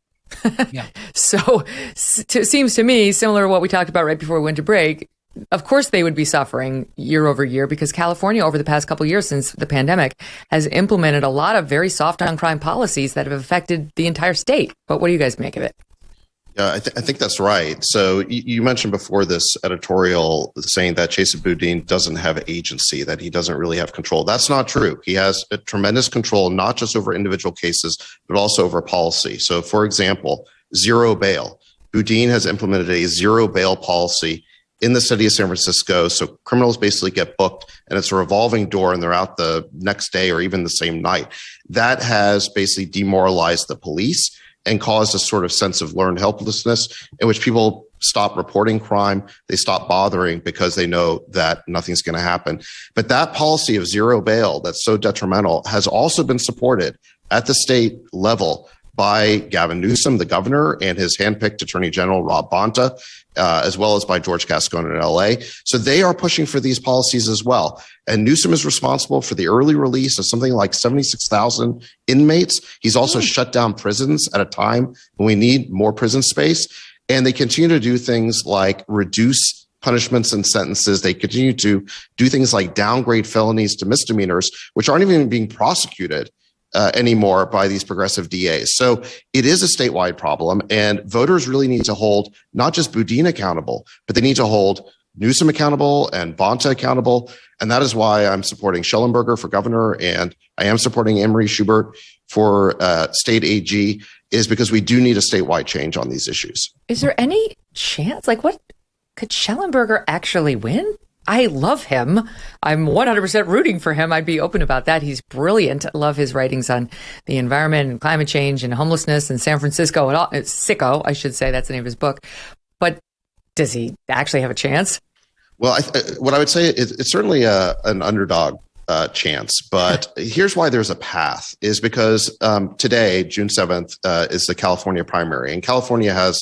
Speaker 1: Yeah. So it seems to me similar to what we talked about right before we went to break. Of course, they would be suffering year over year because California, over the past couple of years since the pandemic, has implemented a lot of very soft on crime policies that have affected the entire state. But what do you guys make of it?
Speaker 3: Yeah, I think that's right. So you mentioned before this editorial saying that Chesa Boudin doesn't have agency, that he doesn't really have control. That's not true. He has a tremendous control, not just over individual cases, but also over policy. So, for example, zero bail. Boudin has implemented a zero bail policy in the city of San Francisco. So criminals basically get booked and it's a revolving door and they're out the next day or even the same night. That has basically demoralized the police and caused a sort of sense of learned helplessness in which people stop reporting crime. They stop bothering because they know that nothing's going to happen. But that policy of zero bail that's so detrimental has also been supported at the state level by Gavin Newsom, the governor, and his handpicked attorney general, Rob Bonta, as well as by George Gascon in LA. So they are pushing for these policies as well. And Newsom is responsible for the early release of something like 76,000 inmates. He's also shut down prisons at a time when we need more prison space. And they continue to do things like reduce punishments and sentences. They continue to do things like downgrade felonies to misdemeanors, which aren't even being prosecuted anymore by these progressive DAs. So it is a statewide problem, and voters really need to hold not just Boudin accountable, but they need to hold Newsom accountable and Bonta accountable. And that is why I'm supporting Schellenberger for governor, and I am supporting Anne-Marie Schubert for state AG, is because we do need a statewide change on these issues.
Speaker 1: Is there any chance? Like, what could Schellenberger actually win? I love him. I'm 100% rooting for him. I'd be open about that. He's brilliant. I love his writings on the environment and climate change and homelessness in San Francisco and all. It's Sicko, I should say. That's the name of his book. But does he actually have a chance?
Speaker 3: Well, what I would say is it's certainly an underdog chance. But here's why there's a path, is because today, June 7th, is the California primary. And California has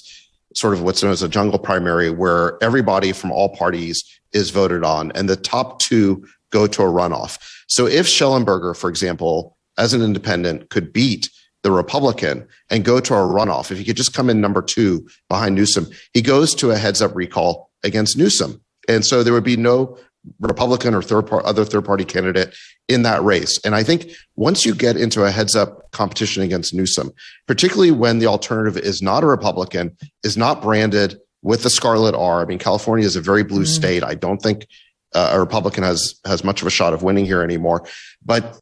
Speaker 3: sort of what's known as a jungle primary, where everybody from all parties is voted on, and the top two go to a runoff. So if Schellenberger, for example, as an independent, could beat the Republican and go to a runoff, if he could just come in number two behind Newsom, he goes to a heads up recall against Newsom. And so there would be no Republican or other third party candidate in that race. And I think once you get into a heads up competition against Newsom, particularly when the alternative is not a Republican, is not branded with the scarlet R. I mean, California is a very blue state. I don't think a Republican has much of a shot of winning here anymore. But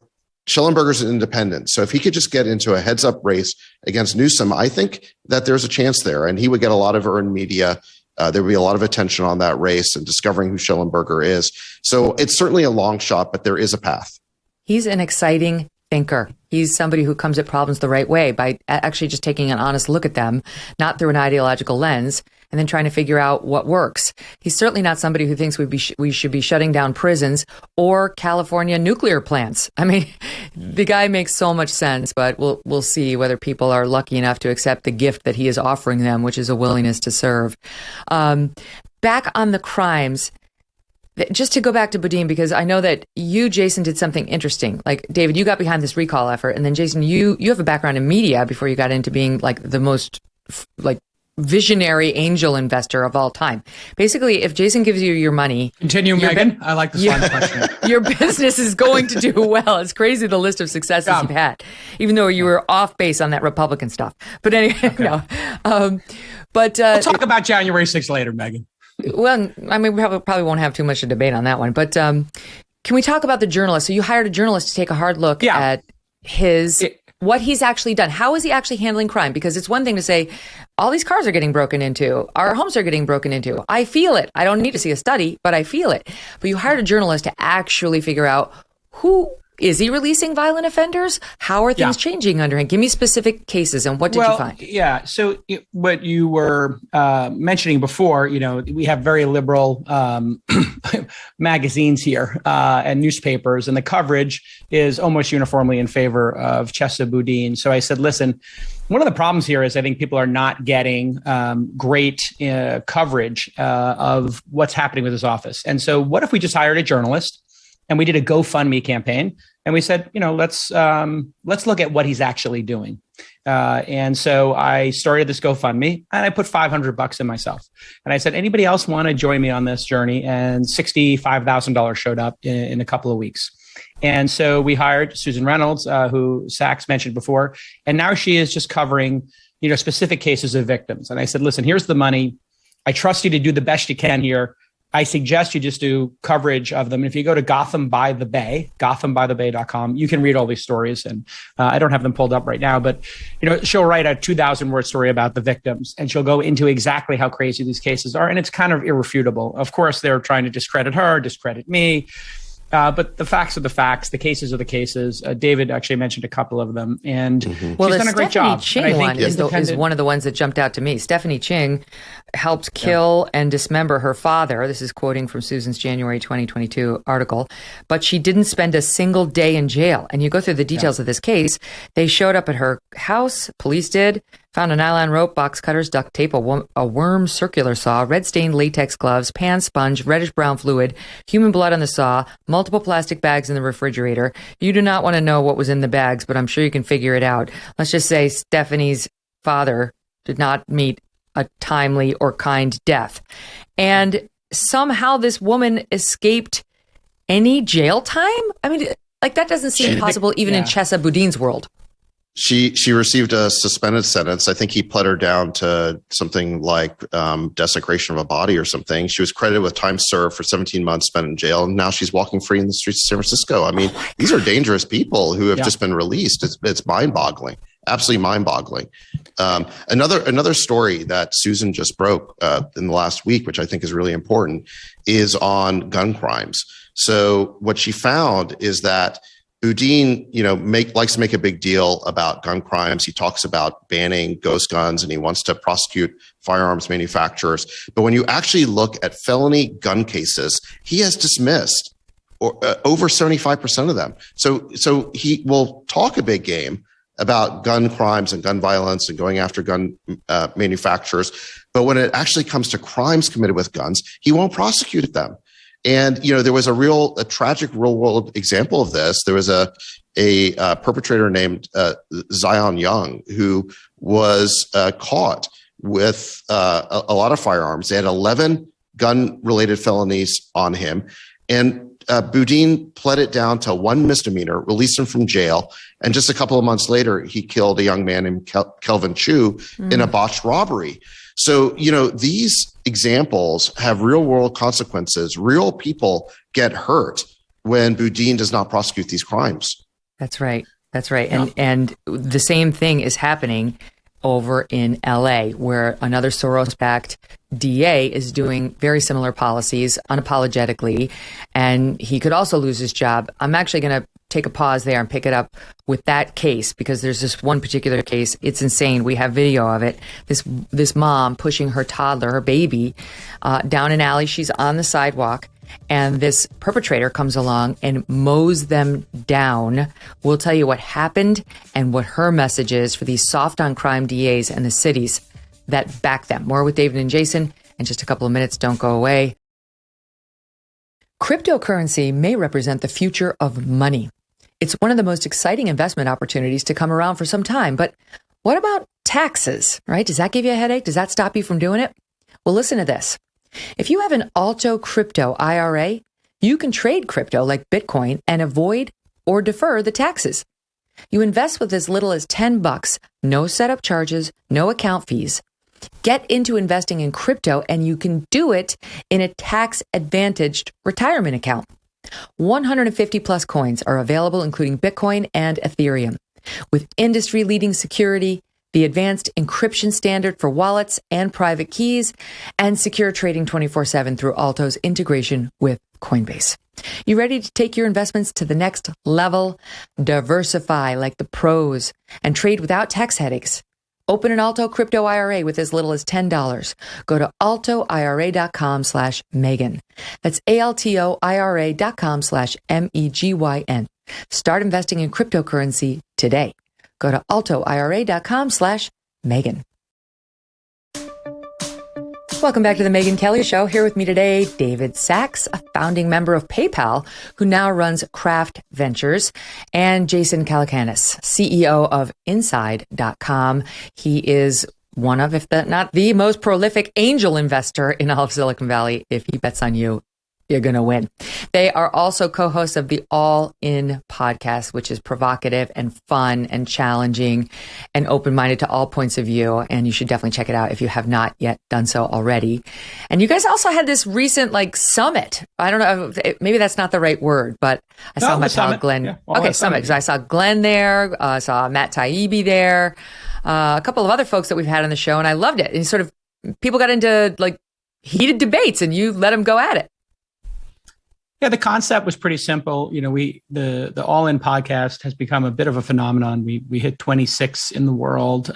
Speaker 3: Schellenberger's an independent. So if he could just get into a heads up race against Newsom, I think that there's a chance there, and he would get a lot of earned media. There would be a lot of attention on that race and discovering who Schellenberger is. So it's certainly a long shot, but there is a path. He's
Speaker 1: an exciting thinker. He's somebody who comes at problems the right way by actually just taking an honest look at them, not through an ideological lens, and then trying to figure out what works. He's certainly not somebody who thinks we should be shutting down prisons or California nuclear plants. I mean, the guy makes so much sense, but we'll see whether people are lucky enough to accept the gift that he is offering them, which is a willingness to serve. Back on the crimes, just to go back to Boudin, because I know that you, Jason, did something interesting. Like, David, you got behind this recall effort, and then Jason, you have a background in media before you got into being like the most visionary angel investor of all time. Basically, if Jason gives you your money...
Speaker 2: Continue, Megyn. I like this line of questioning.
Speaker 1: Your business is going to do well. It's crazy the list of successes you've had, even though you were off base on that Republican stuff. But anyway, okay. No. We'll
Speaker 2: talk about January 6th later, Megyn.
Speaker 1: Well, I mean, we probably won't have too much to debate on that one. But can we talk about the journalist? So you hired a journalist to take a hard look at what he's actually done. How is he actually handling crime? Because it's one thing to say, all these cars are getting broken into, our homes are getting broken into. I feel it. I don't need to see a study, but I feel it. But you hired a journalist to actually figure out is he releasing violent offenders? How are things changing under him? Give me specific cases, and what did you find?
Speaker 2: Yeah. So what you were mentioning before, we have very liberal magazines here and newspapers, and the coverage is almost uniformly in favor of Chesa Boudin. So I said, listen, one of the problems here is I think people are not getting great coverage of what's happening with his office. And so what if we just hired a journalist and we did a GoFundMe campaign, and we said, let's look at what he's actually doing. And so I started this GoFundMe, and I put $500 in myself. And I said, anybody else want to join me on this journey? And $65,000 showed up in a couple of weeks. And so we hired Susan Reynolds, who Sachs mentioned before, and now she is just covering specific cases of victims. And I said, listen, here's the money. I trust you to do the best you can here. I suggest you just do coverage of them. And if you go to Gotham by the Bay, gothambythebay.com, you can read all these stories. And I don't have them pulled up right now, but she'll write a 2,000 word story about the victims, and she'll go into exactly how crazy these cases are. And it's kind of irrefutable. Of course, they're trying to discredit her, discredit me. But the facts are the facts. The cases are the cases. David actually mentioned a couple of them, and she's done a great job.
Speaker 1: Ching one is one of the ones that jumped out to me. Stephanie Ching helped kill and dismember her father. This is quoting from Susan's January 2022 article. But she didn't spend a single day in jail. And you go through the details of this case. They showed up at her house. Police did. Found a nylon rope, box cutters, duct tape, a worm circular saw, red-stained latex gloves, pan sponge, reddish-brown fluid, human blood on the saw, multiple plastic bags in the refrigerator. You do not want to know what was in the bags, but I'm sure you can figure it out. Let's just say Stephanie's father did not meet a timely or kind death. And somehow this woman escaped any jail time? I mean, like, that doesn't seem possible even in Chesa Boudin's world.
Speaker 3: She received a suspended sentence. I think he pled her down to something like desecration of a body or something. She was credited with time served for 17 months spent in jail, and now she's walking free in the streets of San Francisco. I mean, these are dangerous people who have just been released. It's mind-boggling, absolutely mind-boggling. Another story that Susan just broke in the last week, which I think is really important, is on gun crimes. So what she found is that Boudin, likes to make a big deal about gun crimes. He talks about banning ghost guns, and he wants to prosecute firearms manufacturers. But when you actually look at felony gun cases, he has dismissed over 75% of them. So he will talk a big game about gun crimes and gun violence and going after gun manufacturers. But when it actually comes to crimes committed with guns, he won't prosecute them. And, there was a tragic real world example of this. There was a perpetrator named Zion Young who was caught with a lot of firearms. They had 11 gun related felonies on him. And Boudin pled it down to one misdemeanor, released him from jail. And just a couple of months later, he killed a young man named Kelvin Chu in a botched robbery. So, these examples have real world consequences. Real people get hurt when Boudin does not prosecute these crimes.
Speaker 1: That's right. Yeah. And the same thing is happening over in LA, where another Soros-backed DA is doing very similar policies unapologetically, and he could also lose his job. I'm actually going to take a pause there and pick it up with that case, because there's this one particular case. It's insane. We have video of it. This mom pushing her toddler, her baby, down an alley. She's on the sidewalk, and this perpetrator comes along and mows them down. We'll tell you what happened and what her message is for these soft on crime DAs and the cities that back them. More with David and Jason in just a couple of minutes. Don't go away. Cryptocurrency may represent the future of money. It's one of the most exciting investment opportunities to come around for some time. But what about taxes, right? Does that give you a headache? Does that stop you from doing it? Well, listen to this. If you have an Alto Crypto IRA, you can trade crypto like Bitcoin and avoid or defer the taxes. You invest with as little as $10, no setup charges, no account fees. Get into investing in crypto, and you can do it in a tax-advantaged retirement account. 150 plus coins are available, including Bitcoin and Ethereum. With industry-leading security, the advanced encryption standard for wallets and private keys, and secure trading 24/7 through Alto's integration with Coinbase. You ready to take your investments to the next level? Diversify like the pros and trade without tax headaches. Open an Alto Crypto IRA with as little as $10. Go to altoira.com/Megyn. That's ALTOIRA.com/MEGYN. Start investing in cryptocurrency today. Go to altoira.com/Megyn. Welcome back to the Megyn Kelly Show. Here with me today, David Sachs, a founding member of PayPal, who now runs Craft Ventures, and Jason Calacanis, CEO of Inside.com. He is one of, if not the most prolific angel investor in all of Silicon Valley. If he bets on you, you're going to win. They are also co-hosts of the All In podcast, which is provocative and fun and challenging and open-minded to all points of view. And you should definitely check it out if you have not yet done so already. And you guys also had this recent summit. I don't know, maybe that's not the right word, but I saw my pal Glenn. Yeah, okay, summit. So I saw Glenn there. I saw Matt Taibbi there. A couple of other folks that we've had on the show, and I loved it. And sort of people got into heated debates, and you let them go at it.
Speaker 2: Yeah, the concept was pretty simple. The All In podcast has become a bit of a phenomenon. We hit 26 in the world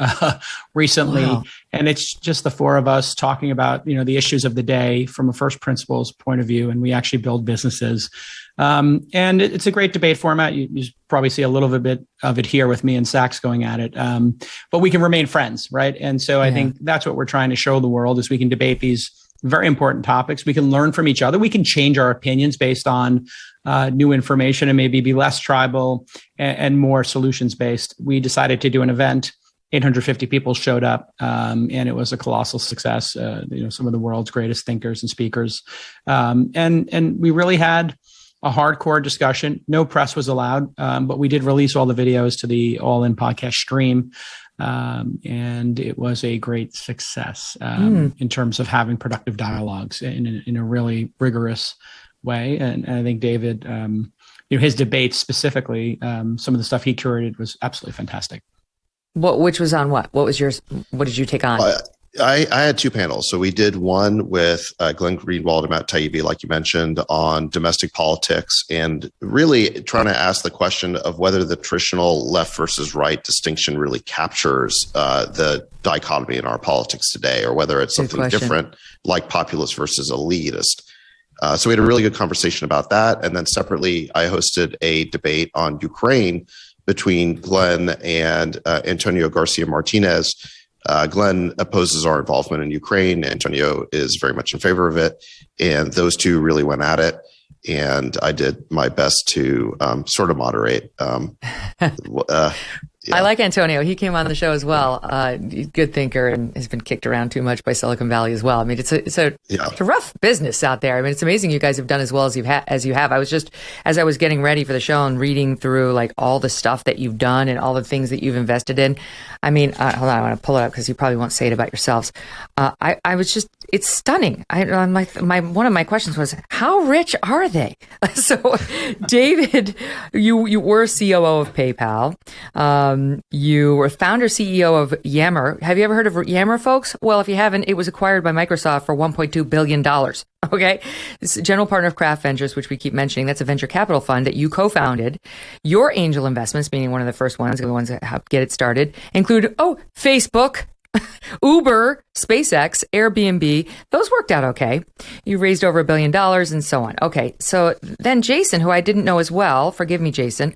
Speaker 2: recently, wow. And it's just the four of us talking about the issues of the day from a first principles point of view, and we actually build businesses. And it's a great debate format. You probably see a little bit of it here with me and Sachs going at it, but we can remain friends, right? And so I think that's what we're trying to show the world is we can debate these very important topics. We can learn from each other. We can change our opinions based on new information and maybe be less tribal and more solutions based. We decided to do an event. 850 people showed up, and it was a colossal success. Some of the world's greatest thinkers and speakers, and we really had a hardcore discussion. No press was allowed, but we did release all the videos to the All In podcast stream. And it was a great success in terms of having productive dialogues in a really rigorous way. And I think David, his debates specifically, some of the stuff he curated was absolutely fantastic.
Speaker 1: Which was on what? What was yours? What did you take on?
Speaker 3: I had two panels. So we did one with Glenn Greenwald and Matt Taibbi, like you mentioned, on domestic politics and really trying to ask the question of whether the traditional left versus right distinction really captures the dichotomy in our politics today, or whether it's something different like populist versus elitist. So we had a really good conversation about that. And then separately, I hosted a debate on Ukraine between Glenn and Antonio Garcia Martinez. Glenn opposes our involvement in Ukraine. Antonio is very much in favor of it. And those two really went at it. And I did my best to sort of moderate.
Speaker 1: I like Antonio. He came on the show as well. Good thinker and has been kicked around too much by Silicon Valley as well. I mean, it's a rough business out there. I mean, it's amazing you guys have done as well as you have. I was just, as I was getting ready for the show and reading through all the stuff that you've done and all the things that you've invested in. I mean, hold on, I want to pull it up because you probably won't say it about yourselves. I was just, it's stunning. One of my questions was, how rich are they? So, David, you were COO of PayPal. You were founder CEO of Yammer. Have you ever heard of Yammer, folks? Well, if you haven't, it was acquired by Microsoft for $1.2 billion. Okay. This is general partner of Craft Ventures, which we keep mentioning. That's a venture capital fund that you co-founded. Your angel investments, being one of the first ones, the ones that helped get it started, include, Facebook, Uber, SpaceX, Airbnb. Those worked out okay. You raised over $1 billion and so on. Okay. So then Jason, who I didn't know as well, forgive me, Jason,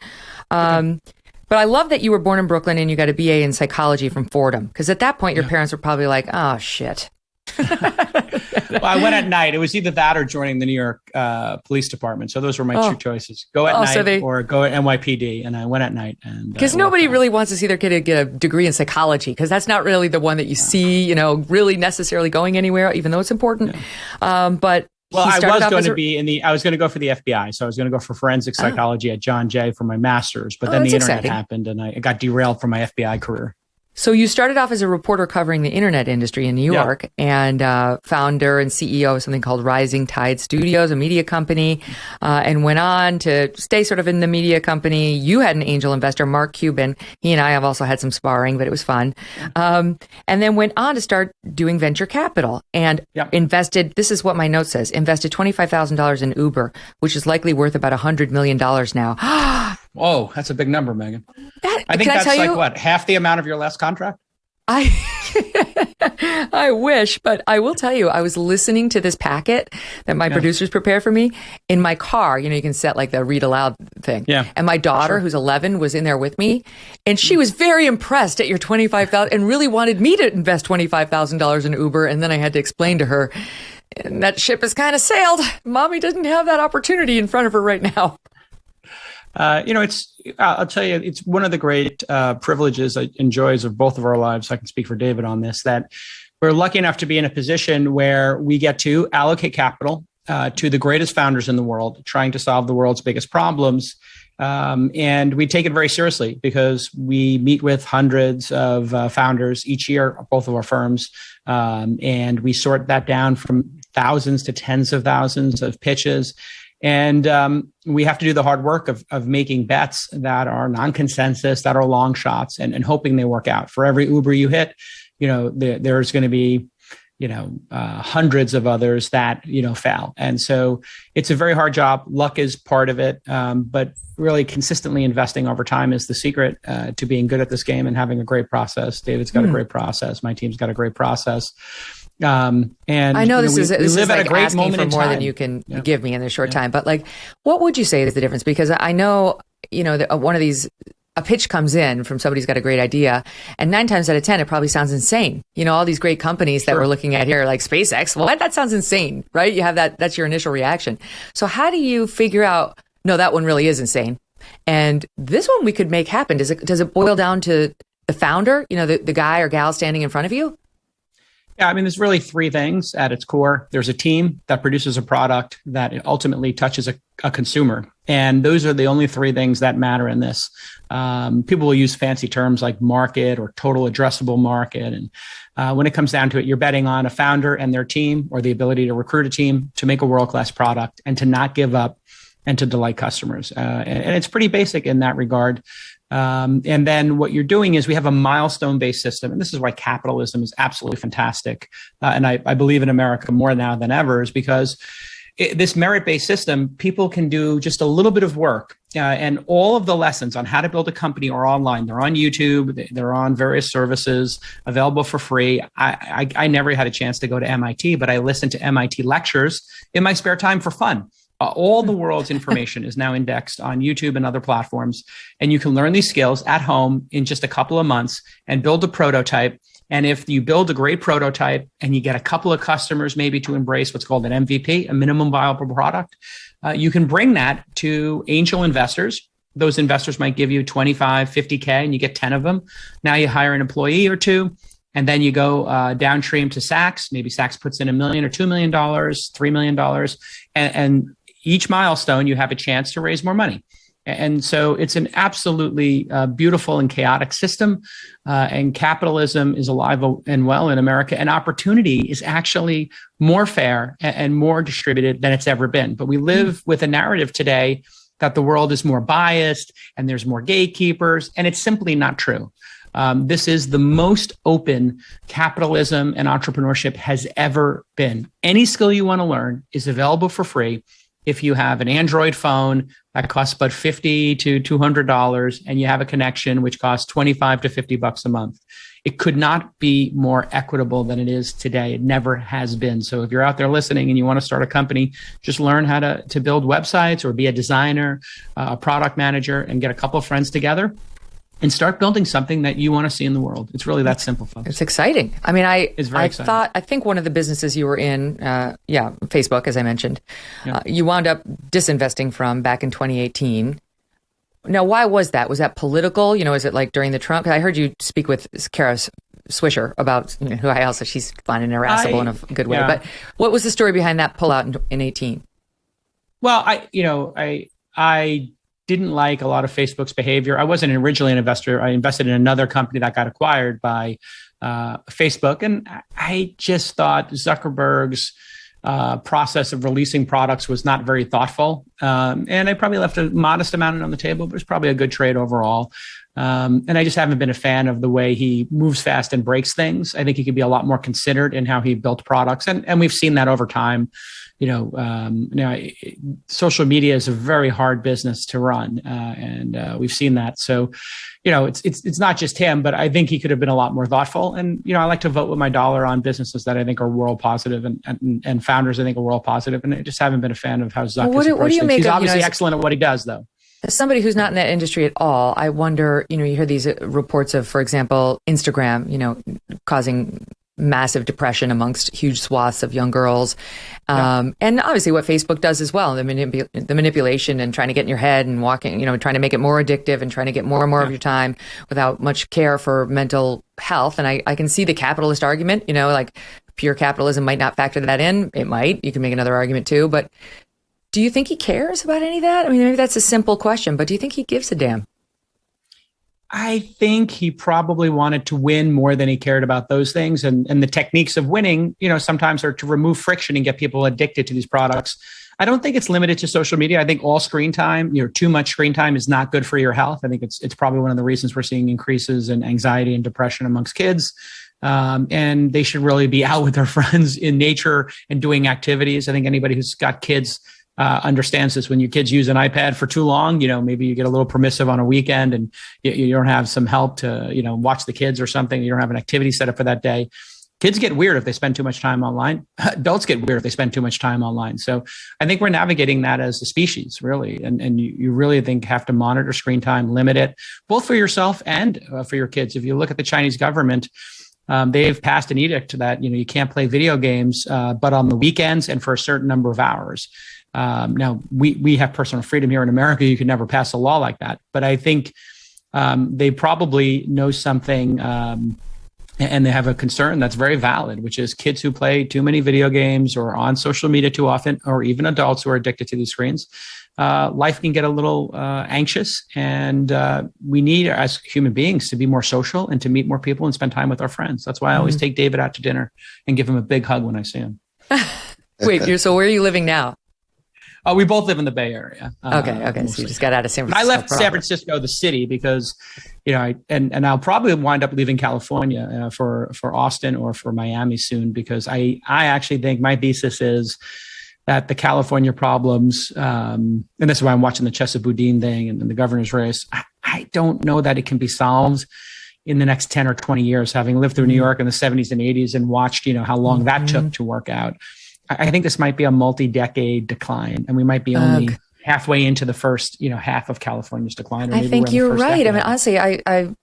Speaker 1: but I love that you were born in Brooklyn and you got a BA in psychology from Fordham. Because at that point, your parents were probably like, oh, shit.
Speaker 2: Well, I went at night. It was either that or joining the New York Police Department. So those were my two choices. Go at night or go at NYPD. And I went at night. Because nobody
Speaker 1: really wants to see their kid get a degree in psychology, because that's not really the one that you see, really necessarily going anywhere, even though it's important.
Speaker 2: Yeah. Well, I was going to go for the FBI. So I was going to go for forensic psychology at John Jay for my master's, but then the internet happened and I got derailed from my FBI career.
Speaker 1: So you started off as a reporter covering the internet industry in New York and founder and CEO of something called Rising Tide Studios, a media company, and went on to stay sort of in the media company. You had an angel investor, Mark Cuban. He and I have also had some sparring, but it was fun. And then went on to start doing venture capital and invested, this is what my note says, invested $25,000 in Uber, which is likely worth about $100 million now.
Speaker 2: Whoa, that's a big number, Megan. I think that's what, half the amount of your last contract?
Speaker 1: I wish, but I will tell you, I was listening to this packet that my producers prepare for me in my car. You can set the read aloud thing. Yeah. And my daughter, who's 11, was in there with me, and she was very impressed at your $25,000 and really wanted me to invest $25,000 in Uber. And then I had to explain to her, and that ship has kind of sailed. Mommy doesn't have that opportunity in front of her right now.
Speaker 2: I'll tell you, it's one of the great privileges and joys of both of our lives. I can speak for David on this, that we're lucky enough to be in a position where we get to allocate capital to the greatest founders in the world, trying to solve the world's biggest problems. And we take it very seriously because we meet with hundreds of founders each year, both of our firms. And we sort that down from thousands to tens of thousands of pitches. And we have to do the hard work of making bets that are non-consensus, that are long shots, and hoping they work out. For every Uber you hit, there's going to be hundreds of others that, fail. And so it's a very hard job. Luck is part of it. But really consistently investing over time is the secret to being good at this game and having a great process. David's got a great process. My team's got a great process. And
Speaker 1: I know this is
Speaker 2: live at
Speaker 1: like
Speaker 2: a great
Speaker 1: asking
Speaker 2: moment
Speaker 1: for
Speaker 2: in
Speaker 1: more
Speaker 2: time.
Speaker 1: than you can give me in a short time. But like, what would you say is the difference? Because I know, one of these, a pitch comes in from somebody who's got a great idea, and 9 times out of 10, it probably sounds insane. All these great companies that we're looking at here, like SpaceX, well, that sounds insane, right? You have that's your initial reaction. So how do you figure out, no, that one really is insane, and this one we could make happen? Does it boil down to the founder, the guy or gal standing in front of you?
Speaker 2: Yeah, I mean, there's really 3 things at its core. There's a team that produces a product that ultimately touches a consumer. And those are the only 3 things that matter in this. People will use fancy terms like market or total addressable market. And when it comes down to it, you're betting on a founder and their team, or the ability to recruit a team to make a world-class product and to not give up and to delight customers. And it's pretty basic in that regard. And then what you're doing is we have a milestone-based system. And this is why capitalism is absolutely fantastic. And I believe in America more now than ever, is because this merit-based system, people can do just a little bit of work. And all of the lessons on how to build a company are online. They're on YouTube. They're on various services available for free. I never had a chance to go to MIT, but I listened to MIT lectures in my spare time for fun. All the world's information is now indexed on YouTube and other platforms, and you can learn these skills at home in just a couple of months and build a prototype. And if you build a great prototype and you get a couple of customers maybe to embrace what's called an MVP, a minimum viable product, you can bring that to angel investors. Those investors might give you 25, 50K, and you get 10 of them. Now you hire an employee or 2. And then you go downstream to Saks. Maybe Saks puts in $1 million or $2 million, $3 million. And each milestone, you have a chance to raise more money. And so it's an absolutely beautiful and chaotic system. And capitalism is alive and well in America. And opportunity is actually more fair and more distributed than it's ever been. But we live with a narrative today that the world is more biased and there's more gatekeepers. And it's simply not true. This is the most open capitalism and entrepreneurship has ever been. Any skill you want to learn is available for free. If you have an Android phone that costs about $50 to $200 and you have a connection which costs $25 to $50 a month, it could not be more equitable than it is today. It never has been. So if you're out there listening and you want to start a company, just learn how to build websites or be a designer, a product manager, and get a couple of friends together and start building something that you want to see in the world. It's really that simple, folks.
Speaker 1: It's exciting. I mean,
Speaker 2: It's very exciting.
Speaker 1: I think one of the businesses you were in, Facebook, as I mentioned, you wound up disinvesting from back in 2018. Now, why was that? Was that political? Is it like during the Trump? I heard you speak with Kara Swisher about who I also, she's fun and irascible in a good way. But what was the story behind that pullout in 18?
Speaker 2: Well, I didn't like a lot of Facebook's behavior. I wasn't originally an investor. I invested in another company that got acquired by Facebook. And I just thought Zuckerberg's process of releasing products was not very thoughtful. And I probably left a modest amount on the table, but it was probably a good trade overall. And I just haven't been a fan of the way he moves fast and breaks things. I think he could be a lot more considered in how he built products. And we've seen that over time. Social media is a very hard business to run, and we've seen that. So, it's not just him, but I think he could have been a lot more thoughtful. And I like to vote with my dollar on businesses that I think are world positive and founders I think are world positive. And I just haven't been a fan of how Zuck has approached things. He's obviously excellent at what he does, though.
Speaker 1: As somebody who's not in that industry at all, I wonder. You hear these reports of, for example, Instagram, causing massive depression amongst huge swaths of young girls. And obviously what Facebook does as well, the manipulation and trying to get in your head and walking, trying to make it more addictive and trying to get more and more of your time without much care for mental health. And I can see the capitalist argument, like pure capitalism might not factor that in. It might. You can make another argument too. But do you think he cares about any of that? I mean, maybe that's a simple question, but do you think he gives a damn?
Speaker 2: I think he probably wanted to win more than he cared about those things. And the techniques of winning, sometimes are to remove friction and get people addicted to these products. I don't think it's limited to social media. I think all screen time, too much screen time is not good for your health. I think it's probably one of the reasons we're seeing increases in anxiety and depression amongst kids. And they should really be out with their friends in nature and doing activities. I think anybody who's got kids understands this. When your kids use an iPad for too long, maybe you get a little permissive on a weekend and you don't have some help to, watch the kids or something. You don't have an activity set up for that day. Kids get weird if they spend too much time online. Adults get weird if they spend too much time online. So I think we're navigating that as a species, really. And you really have to monitor screen time, limit it, both for yourself and for your kids. If you look at the Chinese government, they've passed an edict that, you can't play video games, but on the weekends and for a certain number of hours. Now, we have personal freedom here in America. You could never pass a law like that. But I think they probably know something and they have a concern that's very valid, which is kids who play too many video games or on social media too often, or even adults who are addicted to these screens. Life can get a little anxious, and we need, as human beings, to be more social and to meet more people and spend time with our friends. That's why I always take David out to dinner and give him a big hug when I see him.
Speaker 1: Wait, so where are you living now?
Speaker 2: We both live in the Bay Area.
Speaker 1: Okay. So you just got out of San Francisco.
Speaker 2: I left San Francisco, the city, because, and I'll probably wind up leaving California for Austin or for Miami soon, because I actually think my thesis is that the California problems, and this is why I'm watching the Chesa Boudin thing and the governor's race. I don't know that it can be solved in the next 10 or 20 years, having lived through New York in the 70s and 80s and watched, how long that took to work out. I think this might be a multi-decade decline, and we might be only halfway into the first, half of California's decline. Or maybe
Speaker 1: I think you're right.
Speaker 2: Decade.
Speaker 1: I mean, honestly, I'm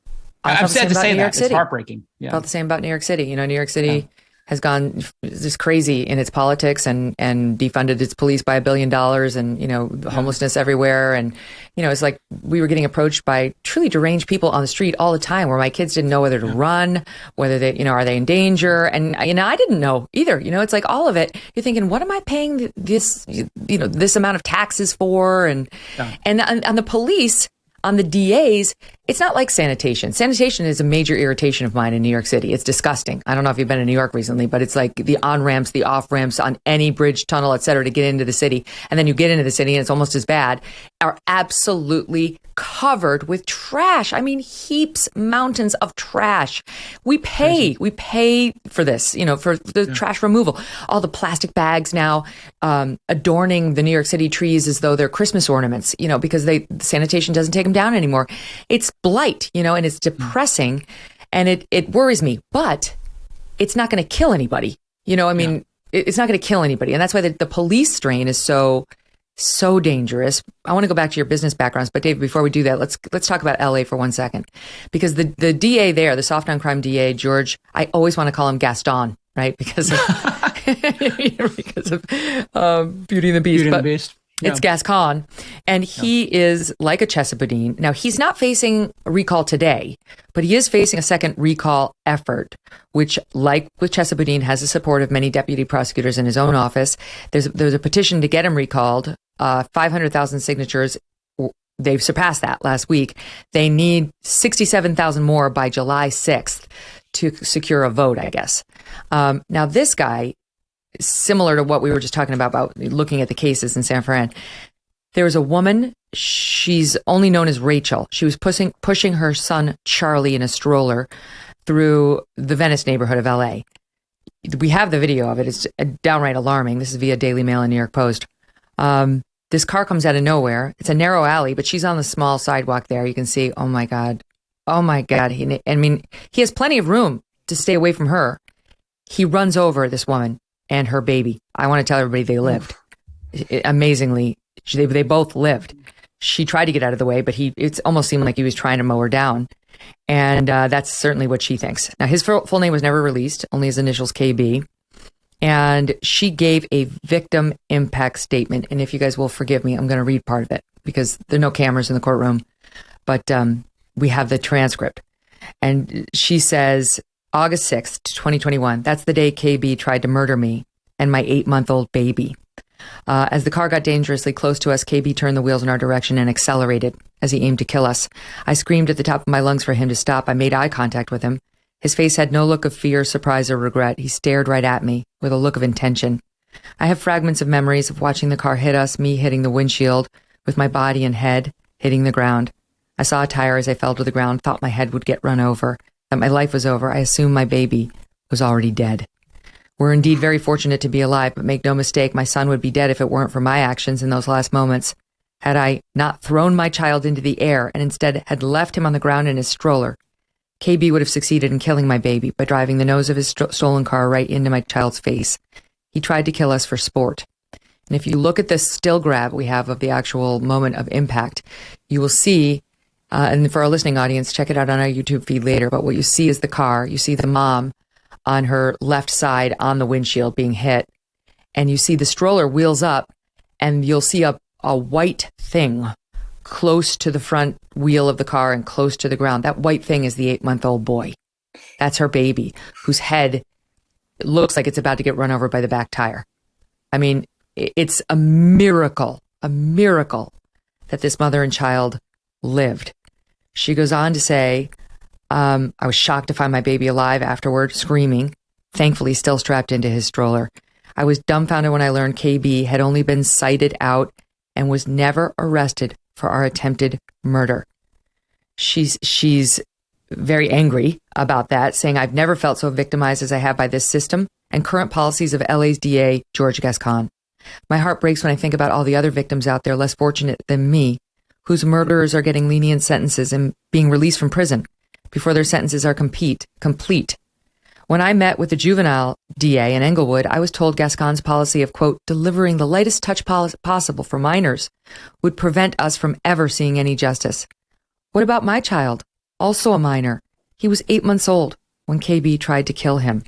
Speaker 2: sad to say that. It's heartbreaking.
Speaker 1: Yeah. Felt the same about New York City. New York City has gone just crazy in its politics and defunded its police by $1 billion and, homelessness everywhere. And, it's like we were getting approached by truly deranged people on the street all the time, where my kids didn't know whether to run, whether they, are they in danger? And, I didn't know either. It's like all of it. You're thinking, what am I paying this, this amount of taxes for? And on the police, on the DAs, it's not like sanitation. Sanitation is a major irritation of mine in New York City. It's disgusting. I don't know if you've been in New York recently, but it's like the on-ramps, the off-ramps on any bridge, tunnel, et cetera, to get into the city. And then you get into the city and it's almost as bad, are absolutely covered with trash. I mean, heaps, mountains of trash. We pay for this, for the trash removal. All the plastic bags now adorning the New York City trees as though they're Christmas ornaments, because sanitation doesn't take them down anymore. It's blight, and it's depressing, and it worries me, but it's not going to kill anybody. It's not going to kill anybody. And that's why the police strain is so dangerous. I want to go back to your business backgrounds, but Dave, before we do that, let's talk about LA for 1 second, because the DA there, the soft on crime DA, George, I always want to call him Gaston, right? Because of, Beauty and the Beast.
Speaker 2: Beauty and the Beast. Yeah.
Speaker 1: It's Gascon, and he is like a Chesa Boudin. Now, he's not facing a recall today, but he is facing a second recall effort, which, like with Chesa Boudin, has the support of many deputy prosecutors in his own office. There's a petition to get him recalled, 500,000 signatures. They've surpassed that last week. They need 67,000 more by July 6th to secure a vote, I guess. Now, this guy, similar to what we were just talking about looking at the cases in San Fran. There was a woman, she's only known as Rachel. She was pushing her son, Charlie, in a stroller through the Venice neighborhood of LA. We have the video of it. It's downright alarming. This is via Daily Mail and New York Post. This car comes out of nowhere. It's a narrow alley, but she's on the small sidewalk there. You can see, oh my God. He has plenty of room to stay away from her. He runs over this woman and her baby. I want to tell everybody they lived. Amazingly, they both lived. She tried to get out of the way, but it almost seemed like he was trying to mow her down. And that's certainly what she thinks. Now, his full name was never released, only his initials KB. And she gave a victim impact statement. And if you guys will forgive me, I'm going to read part of it because there are no cameras in the courtroom. But we have the transcript. And she says, August 6th, 2021. That's the day KB tried to murder me and my 8-month-old baby. As the car got dangerously close to us, KB turned the wheels in our direction and accelerated as he aimed to kill us. I screamed at the top of my lungs for him to stop. I made eye contact with him. His face had no look of fear, surprise, or regret. He stared right at me with a look of intention. I have fragments of memories of watching the car hit us, me hitting the windshield, with my body and head hitting the ground. I saw a tire as I fell to the ground, thought my head would get run over, that my life was over. I assumed my baby was already dead. We're indeed very fortunate to be alive, but make no mistake, my son would be dead if it weren't for my actions in those last moments. Had I not thrown my child into the air and instead had left him on the ground in his stroller, KB would have succeeded in killing my baby by driving the nose of his stolen car right into my child's face. He tried to kill us for sport. And if you look at this still grab we have of the actual moment of impact, you will see, and for our listening audience, check it out on our YouTube feed later, but what you see is the car. You see the mom on her left side on the windshield being hit, and you see the stroller wheels up, and you'll see a white thing close to the front wheel of the car and close to the ground. That white thing is the 8-month-old boy. That's her baby, whose head looks like it's about to get run over by the back tire. I mean, it's a miracle that this mother and child lived. She goes on to say, I was shocked to find my baby alive afterward, screaming, thankfully still strapped into his stroller. I was dumbfounded when I learned KB had only been cited out and was never arrested for our attempted murder. She's very angry about that, saying, I've never felt so victimized as I have by this system and current policies of LA's DA, George Gascon. My heart breaks when I think about all the other victims out there less fortunate than me, whose murderers are getting lenient sentences and being released from prison before their sentences are complete. When I met with the juvenile DA in Englewood, I was told Gascon's policy of, quote, delivering the lightest touch possible for minors would prevent us from ever seeing any justice. What about my child? Also a minor. He was 8 months old when KB tried to kill him.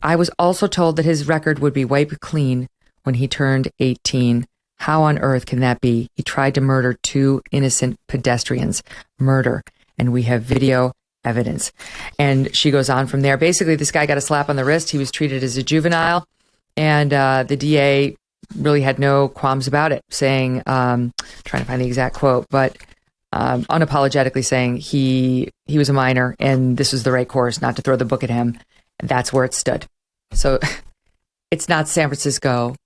Speaker 1: I was also told that his record would be wiped clean when he turned 18. How on earth can that be? He tried to murder 2 innocent pedestrians. Murder. And we have video evidence. And she goes on from there. Basically, this guy got a slap on the wrist. He was treated as a juvenile. And the DA really had no qualms about it, saying, trying to find the exact quote, but unapologetically saying he was a minor and this was the right course, not to throw the book at him. That's where it stood. So it's not San Francisco.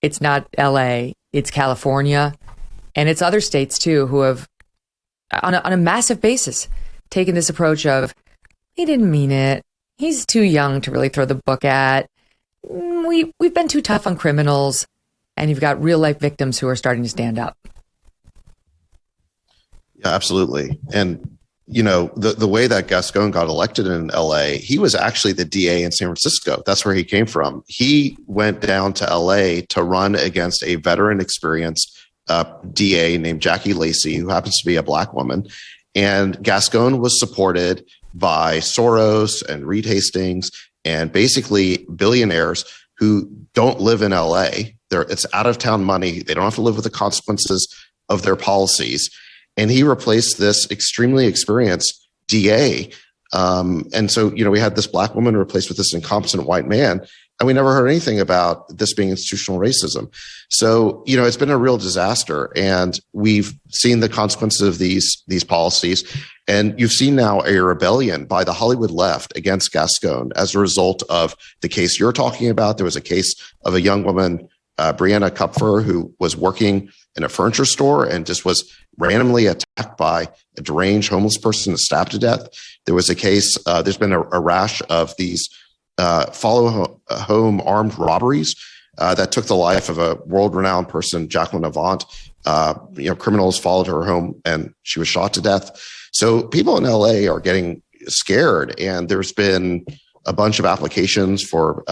Speaker 1: It's not LA. It's California. And it's other states, too, who have, on a massive basis, taken this approach of, he didn't mean it. He's too young to really throw the book at. We've been too tough on criminals. And you've got real life victims who are starting to stand up.
Speaker 3: Yeah, absolutely. And, you know, the way that Gascon got elected in LA, he was actually the DA in San Francisco. That's where he came from. He went down to LA to run against a veteran experienced DA named Jackie Lacey, who happens to be a Black woman. And Gascon was supported by Soros and Reed Hastings and basically billionaires who don't live in LA. It's out of town money. They don't have to live with the consequences of their policies. And he replaced this extremely experienced DA. And so, you know, we had this Black woman replaced with this incompetent white man, and we never heard anything about this being institutional racism. So, you know, it's been a real disaster, and we've seen the consequences of these policies. And you've seen now a rebellion by the Hollywood left against Gascon as a result of the case you're talking about. There was a case of a young woman, Brianna Kupfer, who was working in a furniture store and just was randomly attacked by a deranged homeless person and stabbed to death. There was a case, there's been a rash of these follow home armed robberies that took the life of a world-renowned person, Jacqueline Avant. Criminals followed her home and she was shot to death. So people in LA are getting scared, and there's been a bunch of applications for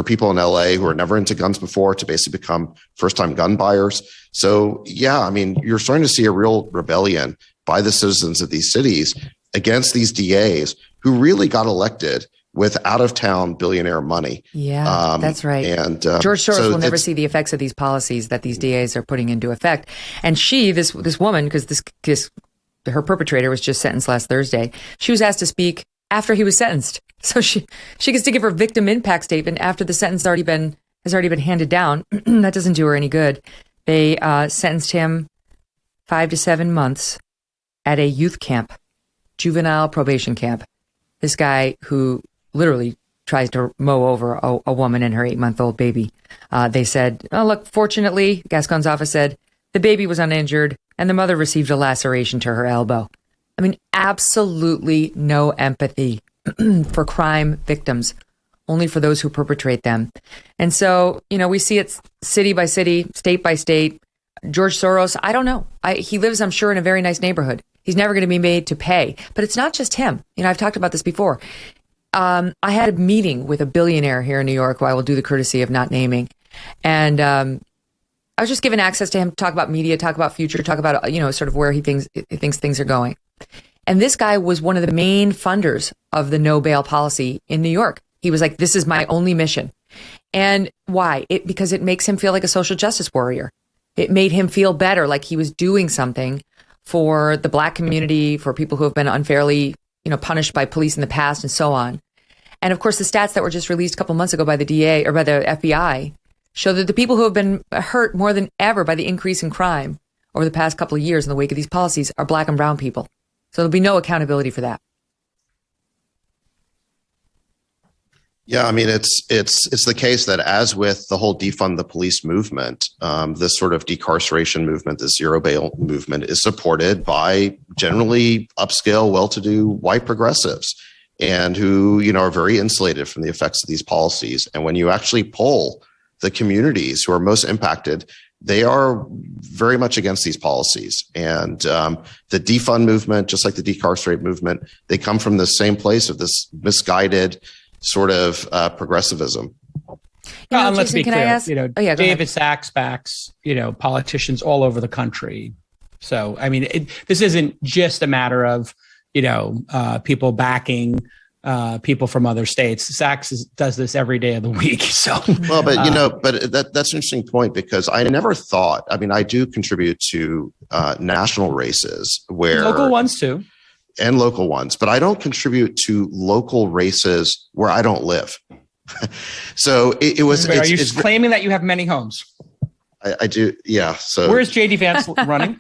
Speaker 3: people in LA who are never into guns before to basically become first-time gun buyers. So, yeah, I mean, you're starting to see a real rebellion by the citizens of these cities against these DAs who really got elected with out-of-town billionaire money.
Speaker 1: Yeah, that's right. And George Soros will never see the effects of these policies that these DAs are putting into effect. And this woman, because her perpetrator was just sentenced last Thursday, she was asked to speak after he was sentenced. So she gets to give her victim impact statement after the sentence has already been handed down. That doesn't do her any good. They sentenced him 5 to 7 months at a youth camp, juvenile probation camp. This guy who literally tries to mow over a woman and her 8-month-old baby. They said, oh, look, fortunately, Gascon's office said, the baby was uninjured and the mother received a laceration to her elbow. I mean, absolutely no empathy for crime victims, only for those who perpetrate them. And so, we see it city by city, state by state. George Soros, I don't know. He lives, I'm sure, in a very nice neighborhood. He's never going to be made to pay. But it's not just him. I've talked about this before. I had a meeting with a billionaire here in New York who I will do the courtesy of not naming. And I was just given access to him to talk about media, talk about future, talk about, sort of where he thinks things are going. And this guy was one of the main funders of the no bail policy in New York. He was like, this is my only mission. And why? Because it makes him feel like a social justice warrior. It made him feel better, like he was doing something for the Black community, for people who have been unfairly, punished by police in the past and so on. And of course, the stats that were just released a couple months ago by the DA or by the FBI show that the people who have been hurt more than ever by the increase in crime over the past couple of years in the wake of these policies are Black and brown people. So there'll be no accountability for that.
Speaker 3: Yeah, I mean, it's the case that as with the whole defund the police movement, this sort of decarceration movement, this zero bail movement is supported by generally upscale, well-to-do white progressives and who, are very insulated from the effects of these policies. And when you actually poll the communities who are most impacted, they are very much against these policies. And the defund movement, just like the decarcerate movement, they come from the same place of this misguided sort of progressivism.
Speaker 2: And let's be clear,
Speaker 1: David
Speaker 2: Sachs backs, politicians all over the country. So, I mean, this isn't just a matter of, people backing people from other states. Sachs does this every day of the week. So,
Speaker 3: well, but but that's an interesting point because I never thought. I mean, I do contribute to national races where
Speaker 2: local ones too.
Speaker 3: And local ones, but I don't contribute to local races where I don't live. So it was.
Speaker 2: Are you claiming that you have many homes?
Speaker 3: I do. Yeah. So
Speaker 2: where's JD Vance running?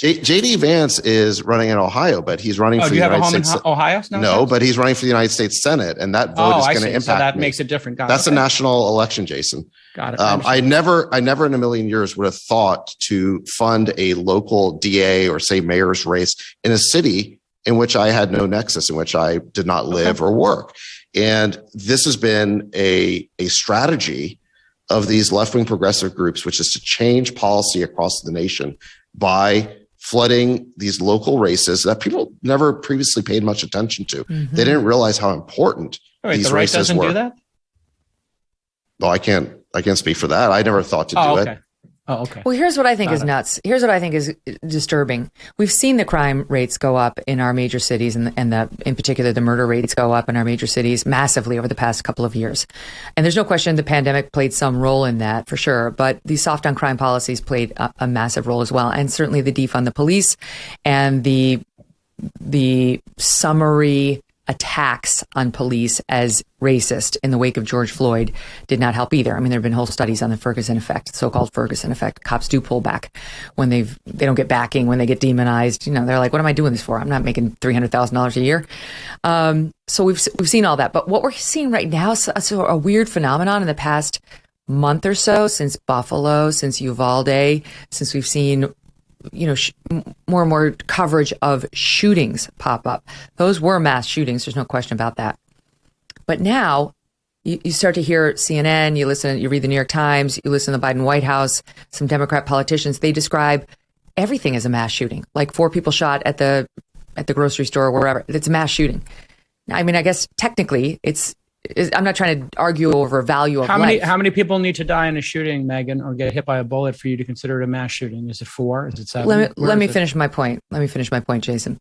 Speaker 3: JD Vance is running in Ohio, but he's running for the United States.
Speaker 2: In Ohio?
Speaker 3: No, but he's running for the United States Senate, and that vote is going to impact.
Speaker 2: So that
Speaker 3: me.
Speaker 2: Makes it different.
Speaker 3: That's a national election, Jason.
Speaker 2: Got it.
Speaker 3: I never in a million years would have thought to fund a local DA or say mayor's race in a city in which I had no nexus, in which I did not live or work. And this has been a strategy of these left-wing progressive groups, which is to change policy across the nation by flooding these local races that people never previously paid much attention to. Mm-hmm. They didn't realize how important these
Speaker 2: the right
Speaker 3: races
Speaker 2: doesn't
Speaker 3: were.
Speaker 2: Do that?
Speaker 3: Well, I can't speak for that. I never thought to do it.
Speaker 2: Oh, okay.
Speaker 1: Well, here's what I think is nuts. Here's what I think is disturbing. We've seen the crime rates go up in our major cities, and in particular, the murder rates go up in our major cities massively over the past couple of years. And there's no question the pandemic played some role in that, for sure. But these soft on crime policies played a massive role as well. And certainly the defund the police and the summary attacks on police as racist in the wake of George Floyd did not help either. I mean, there have been whole studies on the Ferguson effect, so-called Ferguson effect. Cops do pull back when they don't get backing, when they get demonized. They're like, what am I doing this for? I'm not making $300,000 a year. So we've seen all that. But what we're seeing right now is a weird phenomenon in the past month or so, since Buffalo, since Uvalde, since we've seen more and more coverage of shootings pop up. Those were mass shootings. There's no question about that. But now you start to hear CNN, you read the New York Times, you listen to the Biden White House, some Democrat politicians, they describe everything as a mass shooting, like 4 people shot at the grocery store or wherever. It's a mass shooting. I mean, I guess technically I'm not trying to argue over value of life.
Speaker 2: How many people need to die in a shooting, Megyn, or get hit by a bullet for you to consider it a mass shooting? Is it 4? Is it 7?
Speaker 1: Let me finish my point. Let me finish my point, Jason.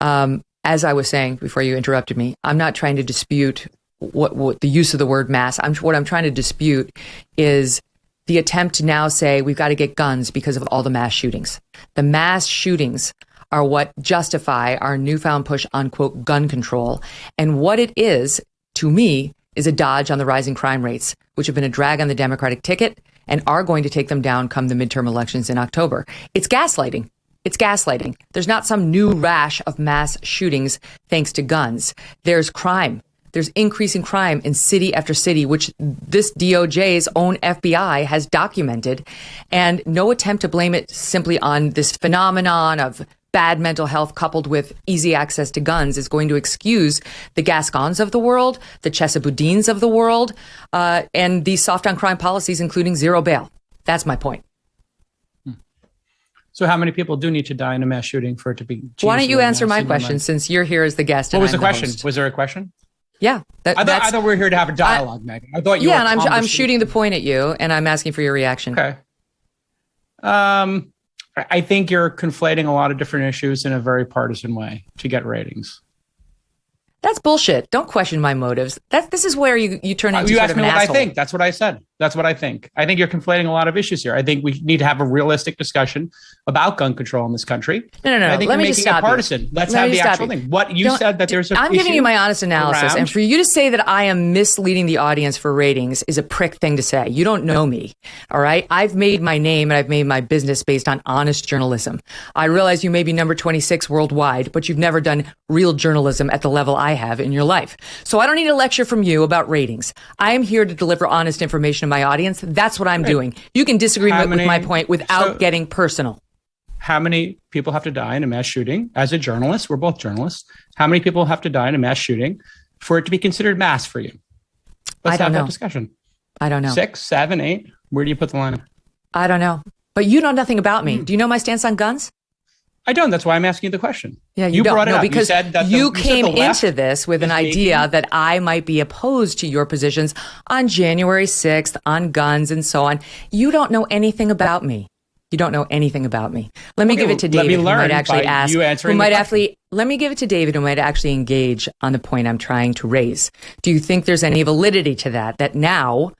Speaker 1: As I was saying before you interrupted me, I'm not trying to dispute what the use of the word mass. What I'm trying to dispute is the attempt to now say we've got to get guns because of all the mass shootings. The mass shootings are what justify our newfound push on, quote, gun control. And what it is, to me, is a dodge on the rising crime rates, which have been a drag on the Democratic ticket and are going to take them down come the midterm elections in October. It's gaslighting. It's gaslighting. There's not some new rash of mass shootings thanks to guns. There's crime. There's increasing crime in city after city, which this DOJ's own FBI has documented, and no attempt to blame it simply on this phenomenon of bad mental health coupled with easy access to guns is going to excuse the Gascons of the world, the Chesa Boudins of the world, and these soft on crime policies, including zero bail. That's my point.
Speaker 2: So how many people do need to die in a mass shooting for it to be?
Speaker 1: Why don't you answer my question since you're here as the guest?
Speaker 2: What was the question? Was there a question?
Speaker 1: Yeah.
Speaker 2: I thought we were here to have a dialogue, Megyn. I thought you were.
Speaker 1: Yeah, and I'm shooting the point at you, and I'm asking for your reaction.
Speaker 2: Okay. I think you're conflating a lot of different issues in a very partisan way to get ratings.
Speaker 1: That's bullshit. Don't question my motives. This is where you turn into
Speaker 2: you
Speaker 1: sort
Speaker 2: asked
Speaker 1: of
Speaker 2: me
Speaker 1: an
Speaker 2: what
Speaker 1: asshole.
Speaker 2: I think. That's what I said. That's what I think. I think you're conflating a lot of issues here. I think we need to have a realistic discussion about gun control in this country.
Speaker 1: No.
Speaker 2: I think
Speaker 1: Let
Speaker 2: you're
Speaker 1: me just
Speaker 2: making it
Speaker 1: stop
Speaker 2: partisan.
Speaker 1: you.
Speaker 2: Let's have the actual thing. What you said that there's a
Speaker 1: I'm giving you my honest analysis,
Speaker 2: around.
Speaker 1: and for you to say that I am misleading the audience for ratings is a prick thing to say. You don't know me, all right? I've made my name and I've made my business based on honest journalism. I realize you may be number 26 worldwide, but you've never done real journalism at the level I have in your life. So I don't need a lecture from you about ratings. I am here to deliver honest information to my audience. That's what I'm doing. You can disagree with my point without getting personal.
Speaker 2: How many people have to die in a mass shooting? As a journalist, we're both journalists. How many people have to die in a mass shooting for it to be considered mass for you? Let's have that discussion.
Speaker 1: I don't know.
Speaker 2: 6, 7, 8? Where do you put the line?
Speaker 1: I don't know. But you know nothing about me. Do you know my stance on guns?
Speaker 2: I don't. That's why I'm asking you the question.
Speaker 1: Yeah, you don't.
Speaker 2: brought it
Speaker 1: No,
Speaker 2: up.
Speaker 1: because
Speaker 2: you, said that
Speaker 1: you came into this with an idea
Speaker 2: making...
Speaker 1: that I might be opposed to your positions on January 6th, on guns and so on. You don't know anything about me. You don't know anything about me. Let me give it to David, who might actually ask. Let me give it to David, who might actually engage on the point I'm trying to raise. Do you think there's any validity to that? That now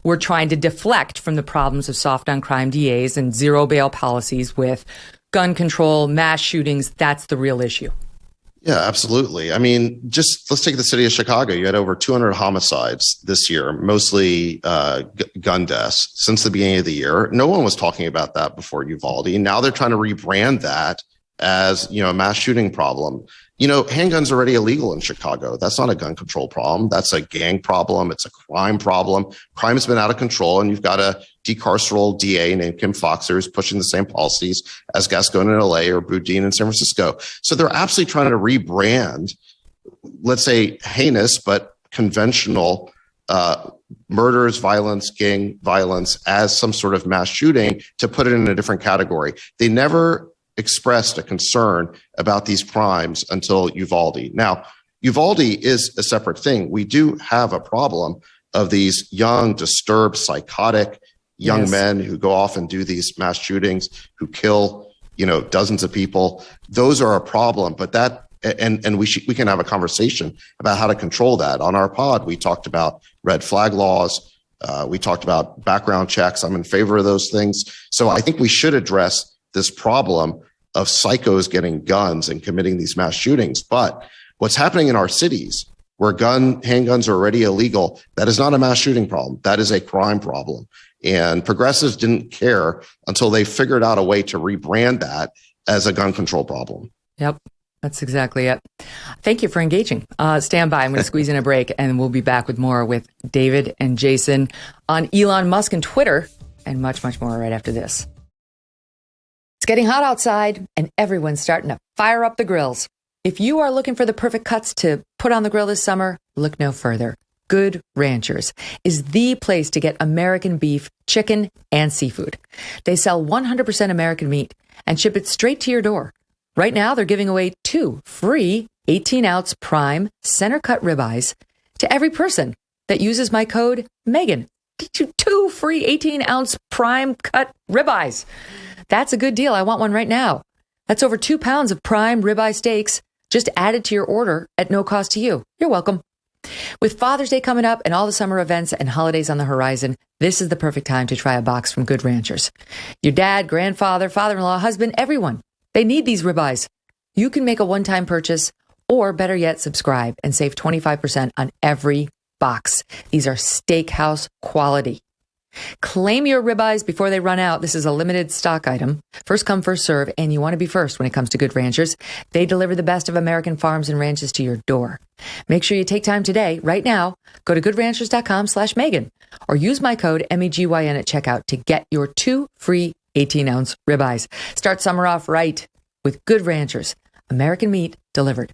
Speaker 1: we're trying to deflect from the problems of soft on crime DAs and zero bail policies with gun control, mass shootings, that's the real issue.
Speaker 3: Yeah, absolutely. I mean, just let's take the city of Chicago. You had over 200 homicides this year, mostly gun deaths since the beginning of the year. No one was talking about that before Uvalde. Now they're trying to rebrand that as, a mass shooting problem. Handguns are already illegal in Chicago. That's not a gun control problem. That's a gang problem. It's a crime problem. Crime has been out of control, and you've got a decarceral DA named Kim Foxx who's pushing the same policies as Gascon in LA or Boudin in San Francisco. So they're absolutely trying to rebrand, let's say, heinous but conventional murders, violence, gang violence as some sort of mass shooting to put it in a different category. They never expressed a concern about these crimes until Uvalde. Now, Uvalde is a separate thing. We do have a problem of these young, disturbed, psychotic young men who go off and do these mass shootings, who kill, dozens of people. Those are a problem, but that, and we can have a conversation about how to control that. On our pod, we talked about red flag laws. We talked about background checks. I'm in favor of those things. So I think we should address this problem of psychos getting guns and committing these mass shootings. But what's happening in our cities where handguns are already illegal, that is not a mass shooting problem. That is a crime problem. And progressives didn't care until they figured out a way to rebrand that as a gun control problem.
Speaker 1: Yep. That's exactly it. Thank you for engaging. Stand by. I'm going to squeeze in a break, and we'll be back with more with David and Jason on Elon Musk and Twitter and much, much more right after this. It's getting hot outside, and everyone's starting to fire up the grills. If you are looking for the perfect cuts to put on the grill this summer, look no further. Good Ranchers is the place to get American beef, chicken, and seafood. They sell 100% American meat and ship it straight to your door. Right now, they're giving away 2 free 18-ounce prime center-cut ribeyes to every person that uses my code Megyn. 2 free 18-ounce prime-cut ribeyes. That's a good deal. I want one right now. That's over 2 pounds of prime ribeye steaks just added to your order at no cost to you. You're welcome. With Father's Day coming up and all the summer events and holidays on the horizon, this is the perfect time to try a box from Good Ranchers. Your dad, grandfather, father-in-law, husband, everyone They need these ribeyes. You can make a one-time purchase, or better yet, subscribe and save 25% on every box. These are steakhouse quality. Claim your ribeyes before they run out. This is a limited stock item. First come, first serve, and you want to be first when it comes to Good Ranchers. They deliver the best of American farms and ranches to your door. Make sure you take time today, right now. Go to goodranchers.com/Megyn or use my code MEGYN at checkout to get your 2 free 18-ounce ribeyes. Start summer off right with Good Ranchers. American meat delivered.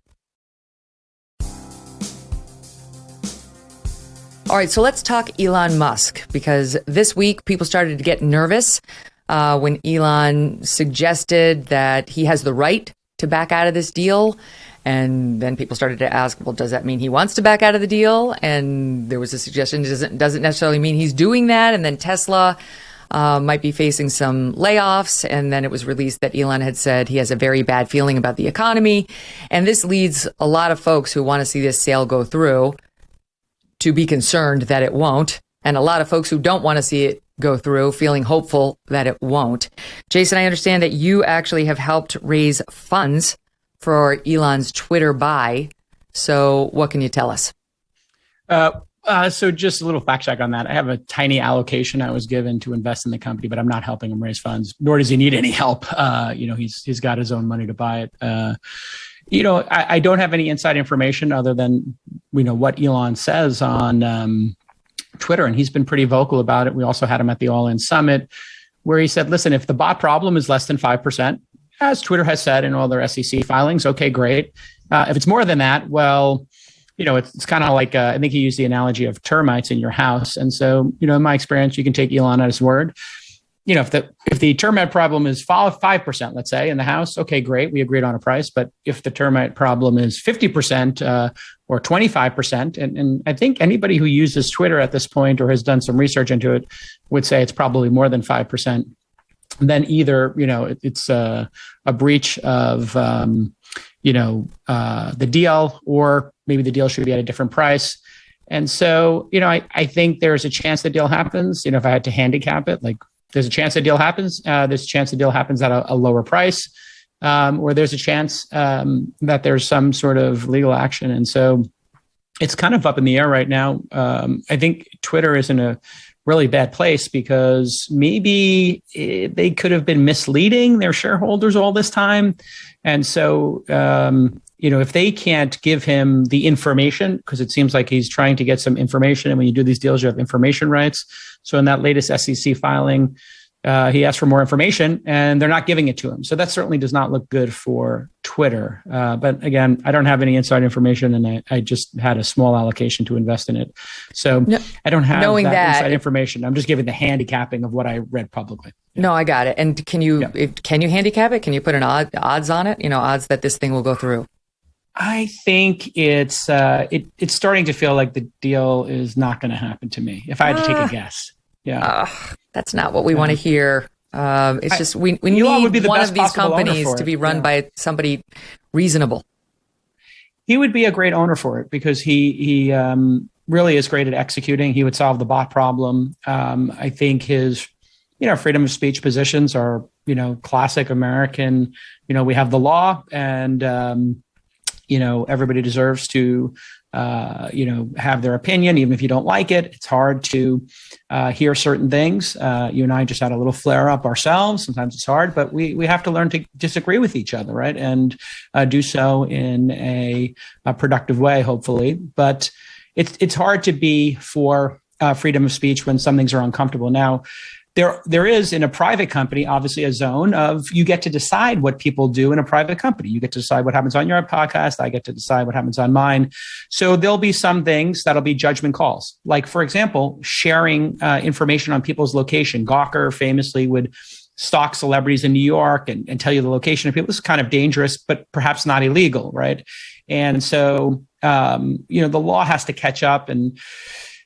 Speaker 1: All right, so let's talk Elon Musk, because this week people started to get nervous when Elon suggested that he has the right to back out of this deal. And then people started to ask, well, does that mean he wants to back out of the deal? And there was a suggestion it doesn't necessarily mean he's doing that. And then Tesla might be facing some layoffs. And then it was released that Elon had said he has a very bad feeling about the economy. And this leads a lot of folks who want to see this sale go through to be concerned that it won't. And a lot of folks who don't want to see it go through feeling hopeful that it won't. Jason, I understand that you actually have helped raise funds for Elon's Twitter buy. So what can you tell us?
Speaker 2: So just a little fact check on that. I have a tiny allocation I was given to invest in the company, but I'm not helping him raise funds, nor does he need any help. He's got his own money to buy it. I don't have any inside information other than, what Elon says on Twitter, and he's been pretty vocal about it. We also had him at the All In Summit, where he said, listen, if the bot problem is less than 5%, as Twitter has said in all their SEC filings, okay, great. If it's more than that, well, it's kind of like, I think he used the analogy of termites in your house. And so, in my experience, you can take Elon at his word. If the termite problem is 5%, let's say, in the house, okay, great, we agreed on a price. But if the termite problem is 50% or 25%, and I think anybody who uses Twitter at this point or has done some research into it would say it's probably more than 5%, then either, it's a breach of, the deal, or maybe the deal should be at a different price. And so, I think there's a chance the deal happens. If I had to handicap it, like, there's a chance the deal happens. There's a chance the deal happens at a lower price, or there's a chance that there's some sort of legal action. And so it's kind of up in the air right now. I think Twitter is in a really bad place because maybe they could have been misleading their shareholders all this time. And so, if they can't give him the information, because it seems like he's trying to get some information. And when you do these deals, you have information rights. So in that latest SEC filing, he asked for more information and they're not giving it to him. So that certainly does not look good for Twitter. But again, I don't have any inside information, and I just had a small allocation to invest in it. So I don't have that inside information. I'm just giving the handicapping of what I read publicly. Yeah. No,
Speaker 1: I got it. And can you handicap it? Can you put an odds on it? Odds that this thing will go through?
Speaker 2: I think it's starting to feel like the deal is not going to happen to me, if I had to take a guess. Yeah,
Speaker 1: that's not what we want to hear. It's just we need one of these companies to be run by somebody reasonable.
Speaker 2: He would be a great owner for it because he really is great at executing. He would solve the bot problem. I think his freedom of speech positions are classic American. We have the law, and everybody deserves to, have their opinion, even if you don't like it. It's hard to hear certain things. You and I just had a little flare up ourselves. Sometimes it's hard, but we have to learn to disagree with each other, right? And do so in a productive way, hopefully. But it's hard to be for freedom of speech when some things are uncomfortable. Now, there is in a private company, obviously, a zone of you get to decide what people do in a private company. You get to decide what happens on your podcast. I get to decide what happens on mine. So there'll be some things that'll be judgment calls. Like, for example, sharing information on people's location. Gawker famously would stalk celebrities in New York and tell you the location of people. This is kind of dangerous, but perhaps not illegal, right? And so, the law has to catch up. And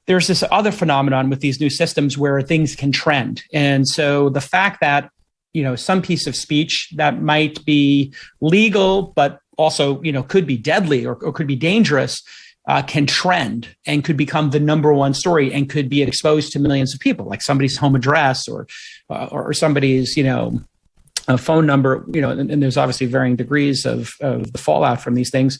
Speaker 2: there's this other phenomenon with these new systems where things can trend. And so the fact that, some piece of speech that might be legal, but also, could be deadly or could be dangerous, can trend and could become the number one story and could be exposed to millions of people, like somebody's home address or somebody's, a phone number, and there's obviously varying degrees of the fallout from these things,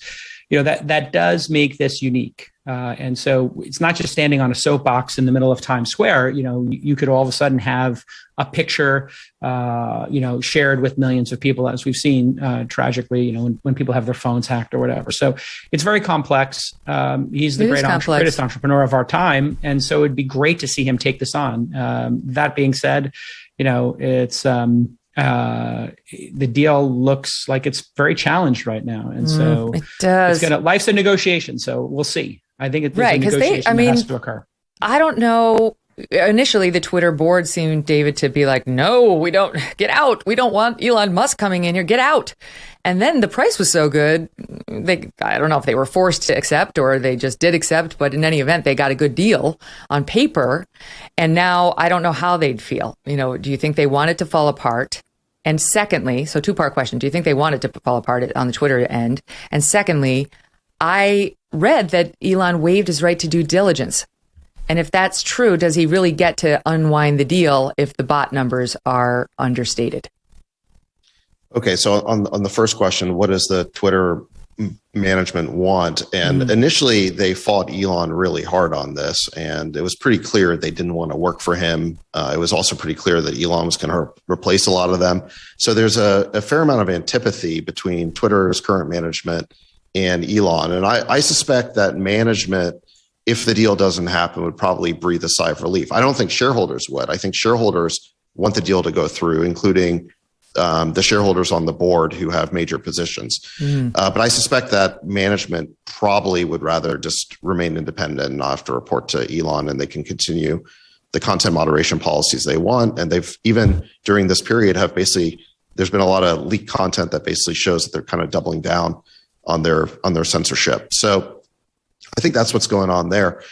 Speaker 2: that does make this unique. And so it's not just standing on a soapbox in the middle of Times Square. You could all of a sudden have a picture, shared with millions of people, as we've seen tragically, when people have their phones hacked or whatever. So it's very complex. He's the greatest entrepreneur of our time. And so it'd be great to see him take this on. That being said, it's the deal looks like it's very challenged right now. And so
Speaker 1: it does.
Speaker 2: Life's a negotiation. So we'll see. I think it's a negotiation that has to occur.
Speaker 1: I don't know. Initially, the Twitter board seemed, David, to be like, no, we don't, get out. We don't want Elon Musk coming in here. Get out. And then the price was so good. I don't know if they were forced to accept or they just did accept, but in any event, they got a good deal on paper. And now I don't know how they'd feel. Do you think they want it to fall apart? And secondly, so two-part question. Do you think they want it to fall apart on the Twitter end? And secondly, I read that Elon waived his right to due diligence. And if that's true, does he really get to unwind the deal if the bot numbers are understated?
Speaker 3: Okay, so on the first question, what does the Twitter management want? And initially, they fought Elon really hard on this, and it was pretty clear they didn't want to work for him. It was also pretty clear that Elon was going to replace a lot of them. So there's a fair amount of antipathy between Twitter's current management and Elon. And I suspect that management, if the deal doesn't happen, would probably breathe a sigh of relief. I don't think shareholders would. I think shareholders want the deal to go through, including the shareholders on the board who have major positions. But I suspect that management probably would rather just remain independent and not have to report to Elon, and they can continue the content moderation policies they want. And they've, even during this period, there's been a lot of leaked content that basically shows that they're kind of doubling down on their censorship. So I think that's what's going on there.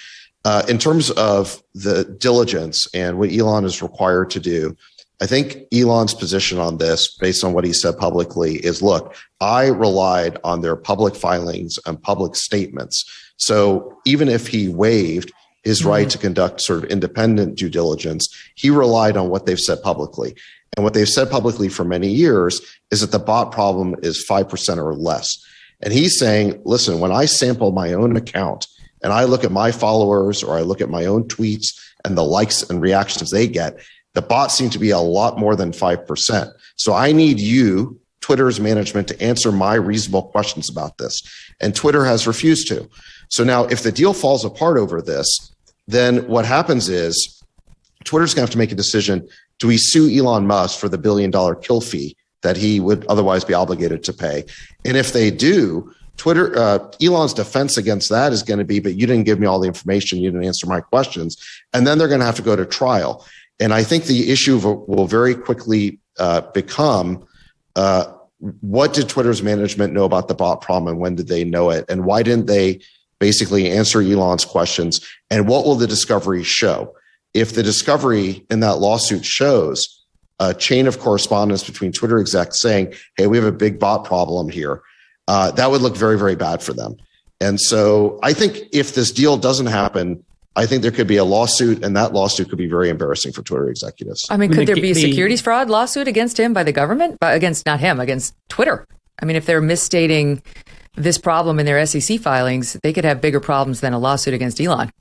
Speaker 3: In terms of the diligence and what Elon is required to do, I think Elon's position on this, based on what he said publicly, is, look, I relied on their public filings and public statements. So even if he waived his right to conduct sort of independent due diligence, he relied on what they've said publicly. And what they've said publicly for many years is that the bot problem is 5% or less. And he's saying, listen, when I sample my own account and I look at my followers or I look at my own tweets and the likes and reactions they get, the bots seem to be a lot more than 5%. So I need you, Twitter's management, to answer my reasonable questions about this. And Twitter has refused to. So now if the deal falls apart over this, then what happens is Twitter's going to have to make a decision. Do we sue Elon Musk for the $1 billion kill fee that he would otherwise be obligated to pay? And if they do, Elon's defense against that is going to be, but you didn't give me all the information, you didn't answer my questions. And then they're going to have to go to trial. And I think the issue will very quickly become, what did Twitter's management know about the bot problem and when did they know it? And why didn't they basically answer Elon's questions? And what will the discovery show? If the discovery in that lawsuit shows a chain of correspondence between Twitter execs saying, hey, we have a big bot problem here, that would look very, very bad for them. And so I think if this deal doesn't happen, I think there could be a lawsuit, and that lawsuit could be very embarrassing for Twitter executives.
Speaker 1: I mean, could there be a securities fraud lawsuit against him by the government? Against, not him, against Twitter. I mean, if they're misstating this problem in their SEC filings, they could have bigger problems than a lawsuit against Elon.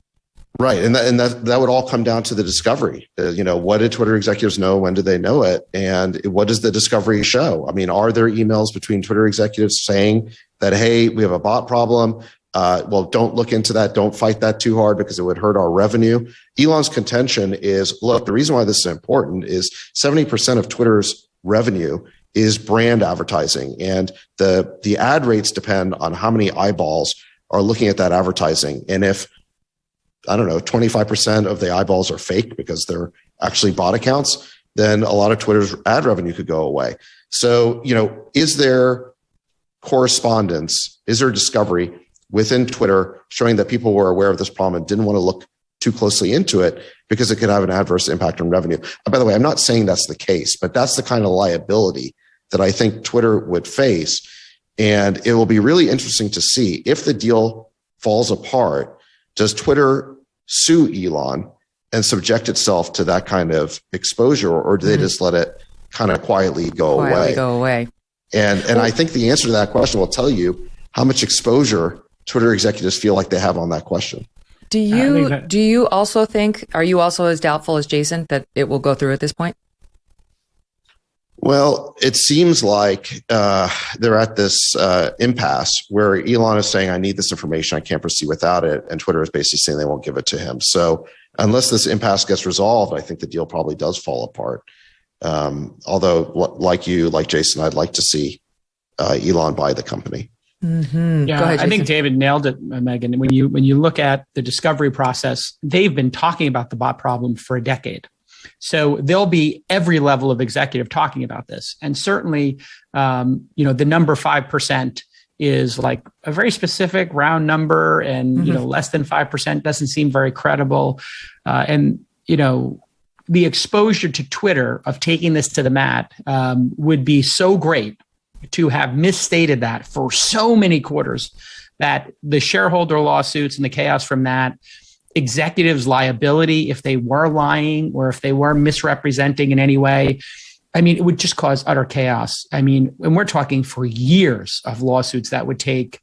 Speaker 3: Right. And that would all come down to the discovery. What did Twitter executives know? When did they know it? And what does the discovery show? I mean, are there emails between Twitter executives saying that, hey, we have a bot problem? Well, don't look into that. Don't fight that too hard because it would hurt our revenue. Elon's contention is, look, the reason why this is important is 70% of Twitter's revenue is brand advertising. And the ad rates depend on how many eyeballs are looking at that advertising. And if, I don't know, 25% of the eyeballs are fake because they're actually bot accounts, then a lot of Twitter's ad revenue could go away. So, is there correspondence? Is there discovery within Twitter showing that people were aware of this problem and didn't want to look too closely into it because it could have an adverse impact on revenue? By the way, I'm not saying that's the case, but that's the kind of liability that I think Twitter would face. And it will be really interesting to see if the deal falls apart. Does Twitter sue Elon and subject itself to that kind of exposure, or do they just let it kind of quietly go away. And I think the answer to that question will tell you how much exposure Twitter executives feel like they have on that question.
Speaker 1: Do you also think, are you also as doubtful as Jason that it will go through at this point?
Speaker 3: Well, it seems like they're at this impasse where Elon is saying, I need this information. I can't proceed without it. And Twitter is basically saying they won't give it to him. So unless this impasse gets resolved, I think the deal probably does fall apart. Although, like you, like Jason, I'd like to see Elon buy the company.
Speaker 2: Mm-hmm. Yeah, I think David nailed it, Megyn. When you look at the discovery process, they've been talking about the bot problem for a decade. So there'll be every level of executive talking about this. And certainly, the number 5% is like a very specific round number, and, less than 5% doesn't seem very credible. The exposure to Twitter of taking this to the mat would be so great to have misstated that for so many quarters that the shareholder lawsuits and the chaos from that, executives' liability if they were lying or if they were misrepresenting in any way, it would just cause utter chaos. And we're talking for years of lawsuits that would take,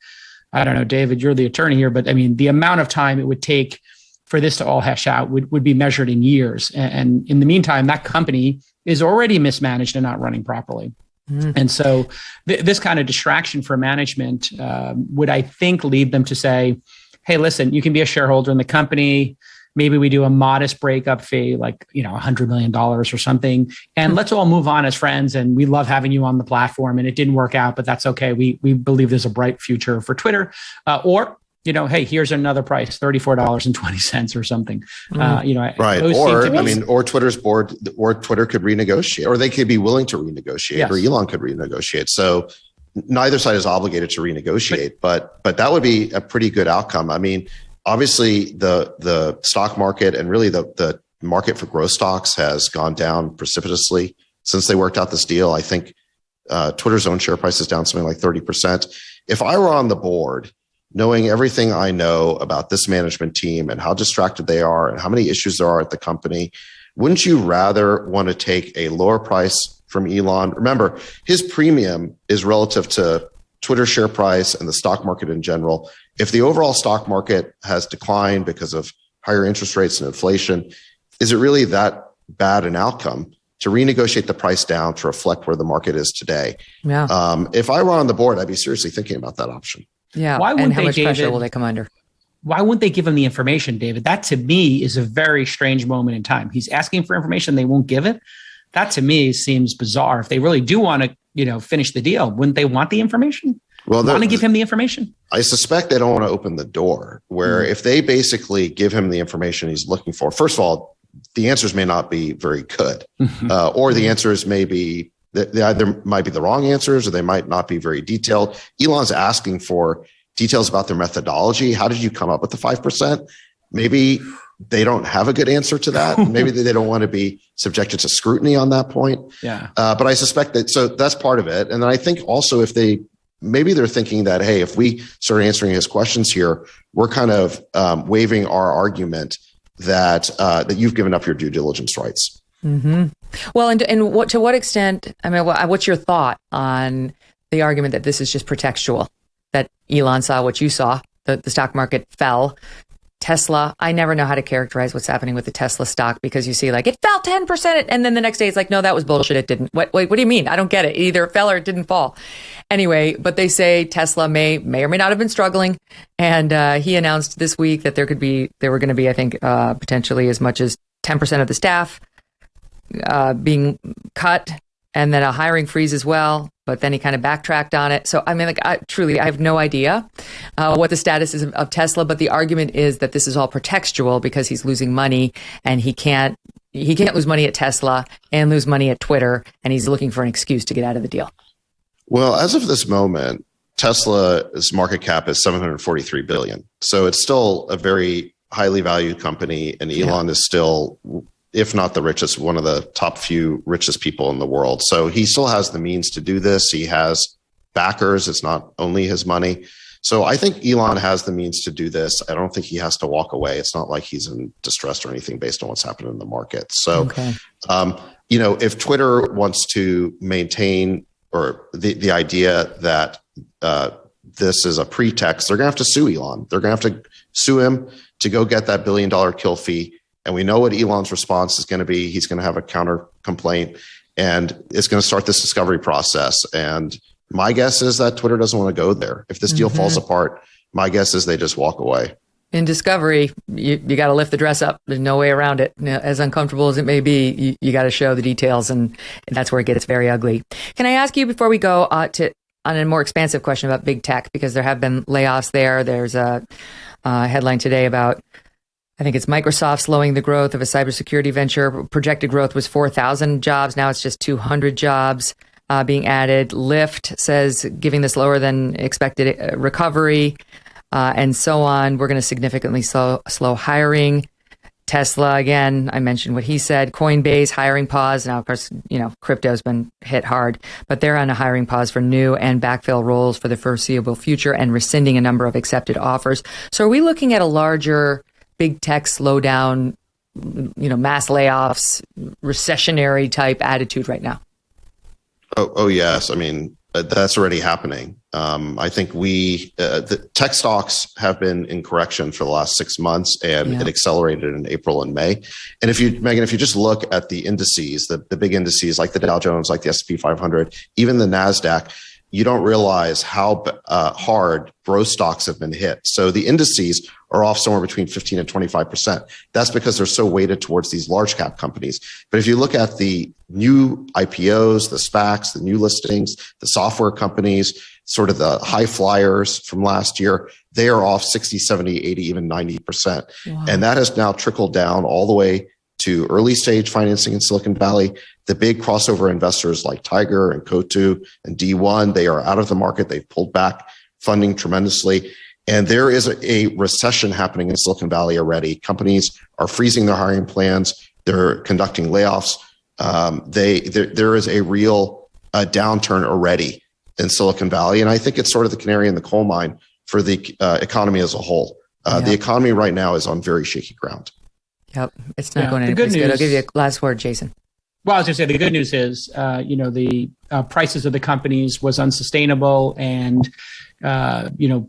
Speaker 2: I don't know, David, you're the attorney here, but the amount of time it would take for this to all hash out would be measured in years. And in the meantime, that company is already mismanaged and not running properly. And so this kind of distraction for management would, I think, lead them to say, hey, listen, you can be a shareholder in the company. Maybe we do a modest breakup fee, like, $100 million or something. And let's all move on as friends. And we love having you on the platform. And it didn't work out, but that's okay. We believe there's a bright future for Twitter. Or hey, here's another price, $34.20 or something.
Speaker 3: Right. Or Twitter's board, or Twitter could renegotiate, or they could be willing to renegotiate, yes. Or Elon could renegotiate. So neither side is obligated to renegotiate, but that would be a pretty good outcome. Obviously the stock market and really the market for growth stocks has gone down precipitously since they worked out this deal. I think Twitter's own share price is down something like 30%. If I were on the board, knowing everything I know about this management team and how distracted they are and how many issues there are at the company, wouldn't you rather want to take a lower price from Elon? Remember, his premium is relative to Twitter share price and the stock market in general. If the overall stock market has declined because of higher interest rates and inflation, is it really that bad an outcome to renegotiate the price down to reflect where the market is today?
Speaker 1: Yeah.
Speaker 3: If I were on the board, I'd be seriously thinking about that option.
Speaker 1: Yeah. And how much pressure will they come under?
Speaker 2: Why wouldn't they give him the information, David? That to me is a very strange moment in time. He's asking for information, they won't give it. That to me seems bizarre. If they really do want to, finish the deal, wouldn't they want the information? Well, want to give him the information? I
Speaker 3: suspect they don't want to open the door where if they basically give him the information he's looking for, first of all, the answers may not be very good, or the answers may be, they either might be the wrong answers or they might not be very detailed. Elon's asking for details about their methodology. How did you come up with the 5%? Maybe they don't have a good answer to that. Maybe they don't want to be subjected to scrutiny on that point.
Speaker 2: Yeah.
Speaker 3: But I suspect that, so that's part of it. And then I think also maybe they're thinking that, hey, if we start answering his questions here, we're kind of waiving our argument that you've given up your due diligence rights.
Speaker 1: Mm-hmm. Well, and to what extent, what's your thought on the argument that this is just pretextual, that Elon saw what you saw, the stock market fell. Tesla, I never know how to characterize what's happening with the Tesla stock, because you see like it fell 10% and then the next day it's like, no, that was bullshit. It didn't. What do you mean? I don't get it. Either it fell or it didn't fall. Anyway, but they say Tesla may or may not have been struggling. And he announced this week that there were going to be, I think, potentially as much as 10% of the staff being cut, and then a hiring freeze as well. But then he kind of backtracked on it. So, I have no idea what the status is of Tesla. But the argument is that this is all pretextual because he's losing money, and he can't lose money at Tesla and lose money at Twitter. And he's looking for an excuse to get out of the deal.
Speaker 3: Well, as of this moment, Tesla's market cap is $743 billion. So it's still a very highly valued company. And Elon is still, if not the richest, one of the top few richest people in the world. So he still has the means to do this. He has backers. It's not only his money. So I think Elon has the means to do this. I don't think he has to walk away. It's not like he's in distress or anything based on what's happening in the market. So if Twitter wants to maintain or the idea that this is a pretext, they're going to have to sue Elon. They're going to have to sue him to go get that $1 billion kill fee. And we know what Elon's response is going to be. He's going to have a counter complaint, and it's going to start this discovery process. And my guess is that Twitter doesn't want to go there. If this deal falls apart, my guess is they just walk away. In discovery, you got to lift the dress up. There's no way around it. As uncomfortable as it may be, you got to show the details, and that's where it gets very ugly. Can I ask you before we go on a more expansive question about big tech, because there have been layoffs there. There's a headline today about, I think it's Microsoft slowing the growth of a cybersecurity venture. Projected growth was 4,000 jobs. Now it's just 200 jobs being added. Lyft says giving this lower than expected recovery. And so on. We're going to significantly slow hiring. Tesla, again, I mentioned what he said. Coinbase, hiring pause. Now, of course, crypto's been hit hard, but they're on a hiring pause for new and backfill roles for the foreseeable future and rescinding a number of accepted offers. So are we looking at a larger big tech slowdown, mass layoffs, recessionary type attitude right now? Oh yes. I mean, that's already happening. I think the tech stocks have been in correction for the last 6 months, and it accelerated in April and May. And Megyn, if you just look at the indices, the big indices like the Dow Jones, like the S&P 500, even the NASDAQ, you don't realize how hard growth stocks have been hit. So the indices are off somewhere between 15 and 25%. That's because they're so weighted towards these large cap companies. But if you look at the new IPOs, the SPACs, the new listings, the software companies, sort of the high flyers from last year, they are off 60, 70, 80, even 90%. Wow. And that has now trickled down all the way to early stage financing in Silicon Valley. The big crossover investors like Tiger and Coatue and D1, they are out of the market. They've pulled back funding tremendously. And there is a recession happening in Silicon Valley already. Companies are freezing their hiring plans. They're conducting layoffs. There is a real downturn already in Silicon Valley. And I think it's sort of the canary in the coal mine for the economy as a whole. The economy right now is on very shaky ground. Yep. It's not going anyplace good. I'll give you a last word, Jason.
Speaker 2: Well, I was going to say the good news is, the prices of the companies was unsustainable, and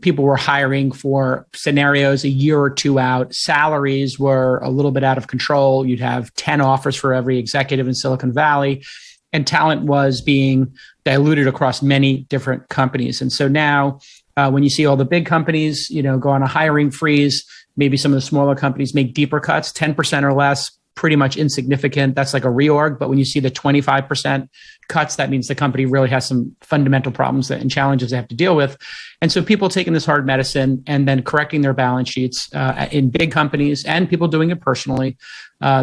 Speaker 2: people were hiring for scenarios a year or two out. Salaries were a little bit out of control. You'd have 10 offers for every executive in Silicon Valley, and talent was being diluted across many different companies. And so now, when you see all the big companies, go on a hiring freeze, maybe some of the smaller companies make deeper cuts, 10% or less, pretty much insignificant. That's like a reorg. But when you see the 25% cuts, that means the company really has some fundamental problems and challenges they have to deal with. And so people taking this hard medicine and then correcting their balance sheets in big companies, and people doing it personally,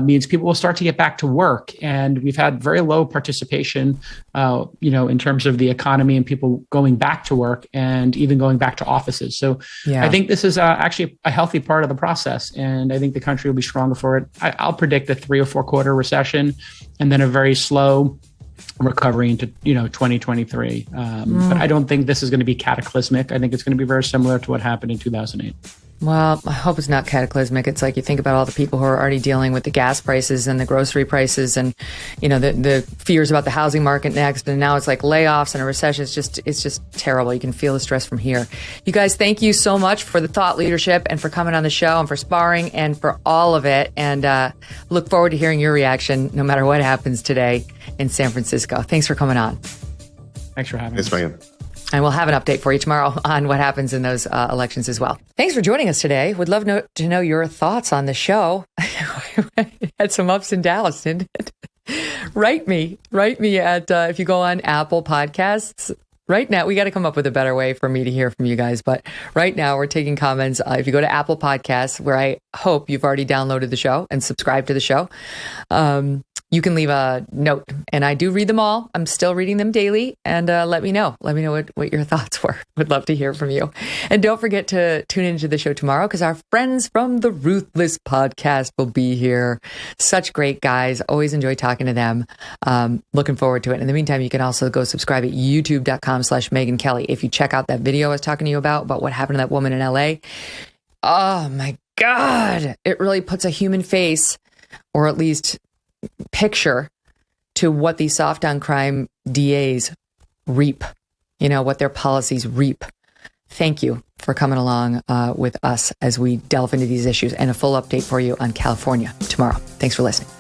Speaker 2: means people will start to get back to work. And we've had very low participation, in terms of the economy and people going back to work and even going back to offices. So I think this is actually a healthy part of the process. And I think the country will be stronger for it. I'll predict a 3 or 4 quarter recession and then a very slow recovery into 2023. But I don't think this is going to be cataclysmic. I think it's going to be very similar to what happened in 2008. Well, I hope it's not cataclysmic. It's like you think about all the people who are already dealing with the gas prices and the grocery prices and, the fears about the housing market next. And now it's like layoffs and a recession. It's just terrible. You can feel the stress from here. You guys, thank you so much for the thought leadership and for coming on the show and for sparring and for all of it. And look forward to hearing your reaction no matter what happens today in San Francisco. Thanks for coming on. Thanks for having me. Thanks, Megyn. And we'll have an update for you tomorrow on what happens in those elections as well. Thanks for joining us today. Would love to know your thoughts on the show. It had some ups and downs, didn't it? Write me at, if you go on Apple Podcasts. Right now, we got to come up with a better way for me to hear from you guys. But right now, we're taking comments. If you go to Apple Podcasts, where I hope you've already downloaded the show and subscribed to the show, you can leave a note. And I do read them all. I'm still reading them daily. And let me know. Let me know what your thoughts were. Would love to hear from you. And don't forget to tune into the show tomorrow, because our friends from the Ruthless Podcast will be here. Such great guys. Always enjoy talking to them. Looking forward to it. In the meantime, you can also go subscribe at youtube.com/Megyn Kelly. If you check out that video I was talking to you about what happened to that woman in LA. Oh my God. It really puts a human face, or at least picture,
Speaker 1: to what these soft on crime DAs reap, what their policies reap. Thank you for coming along with us as we delve into these issues, and a full update for you on California tomorrow. Thanks for listening.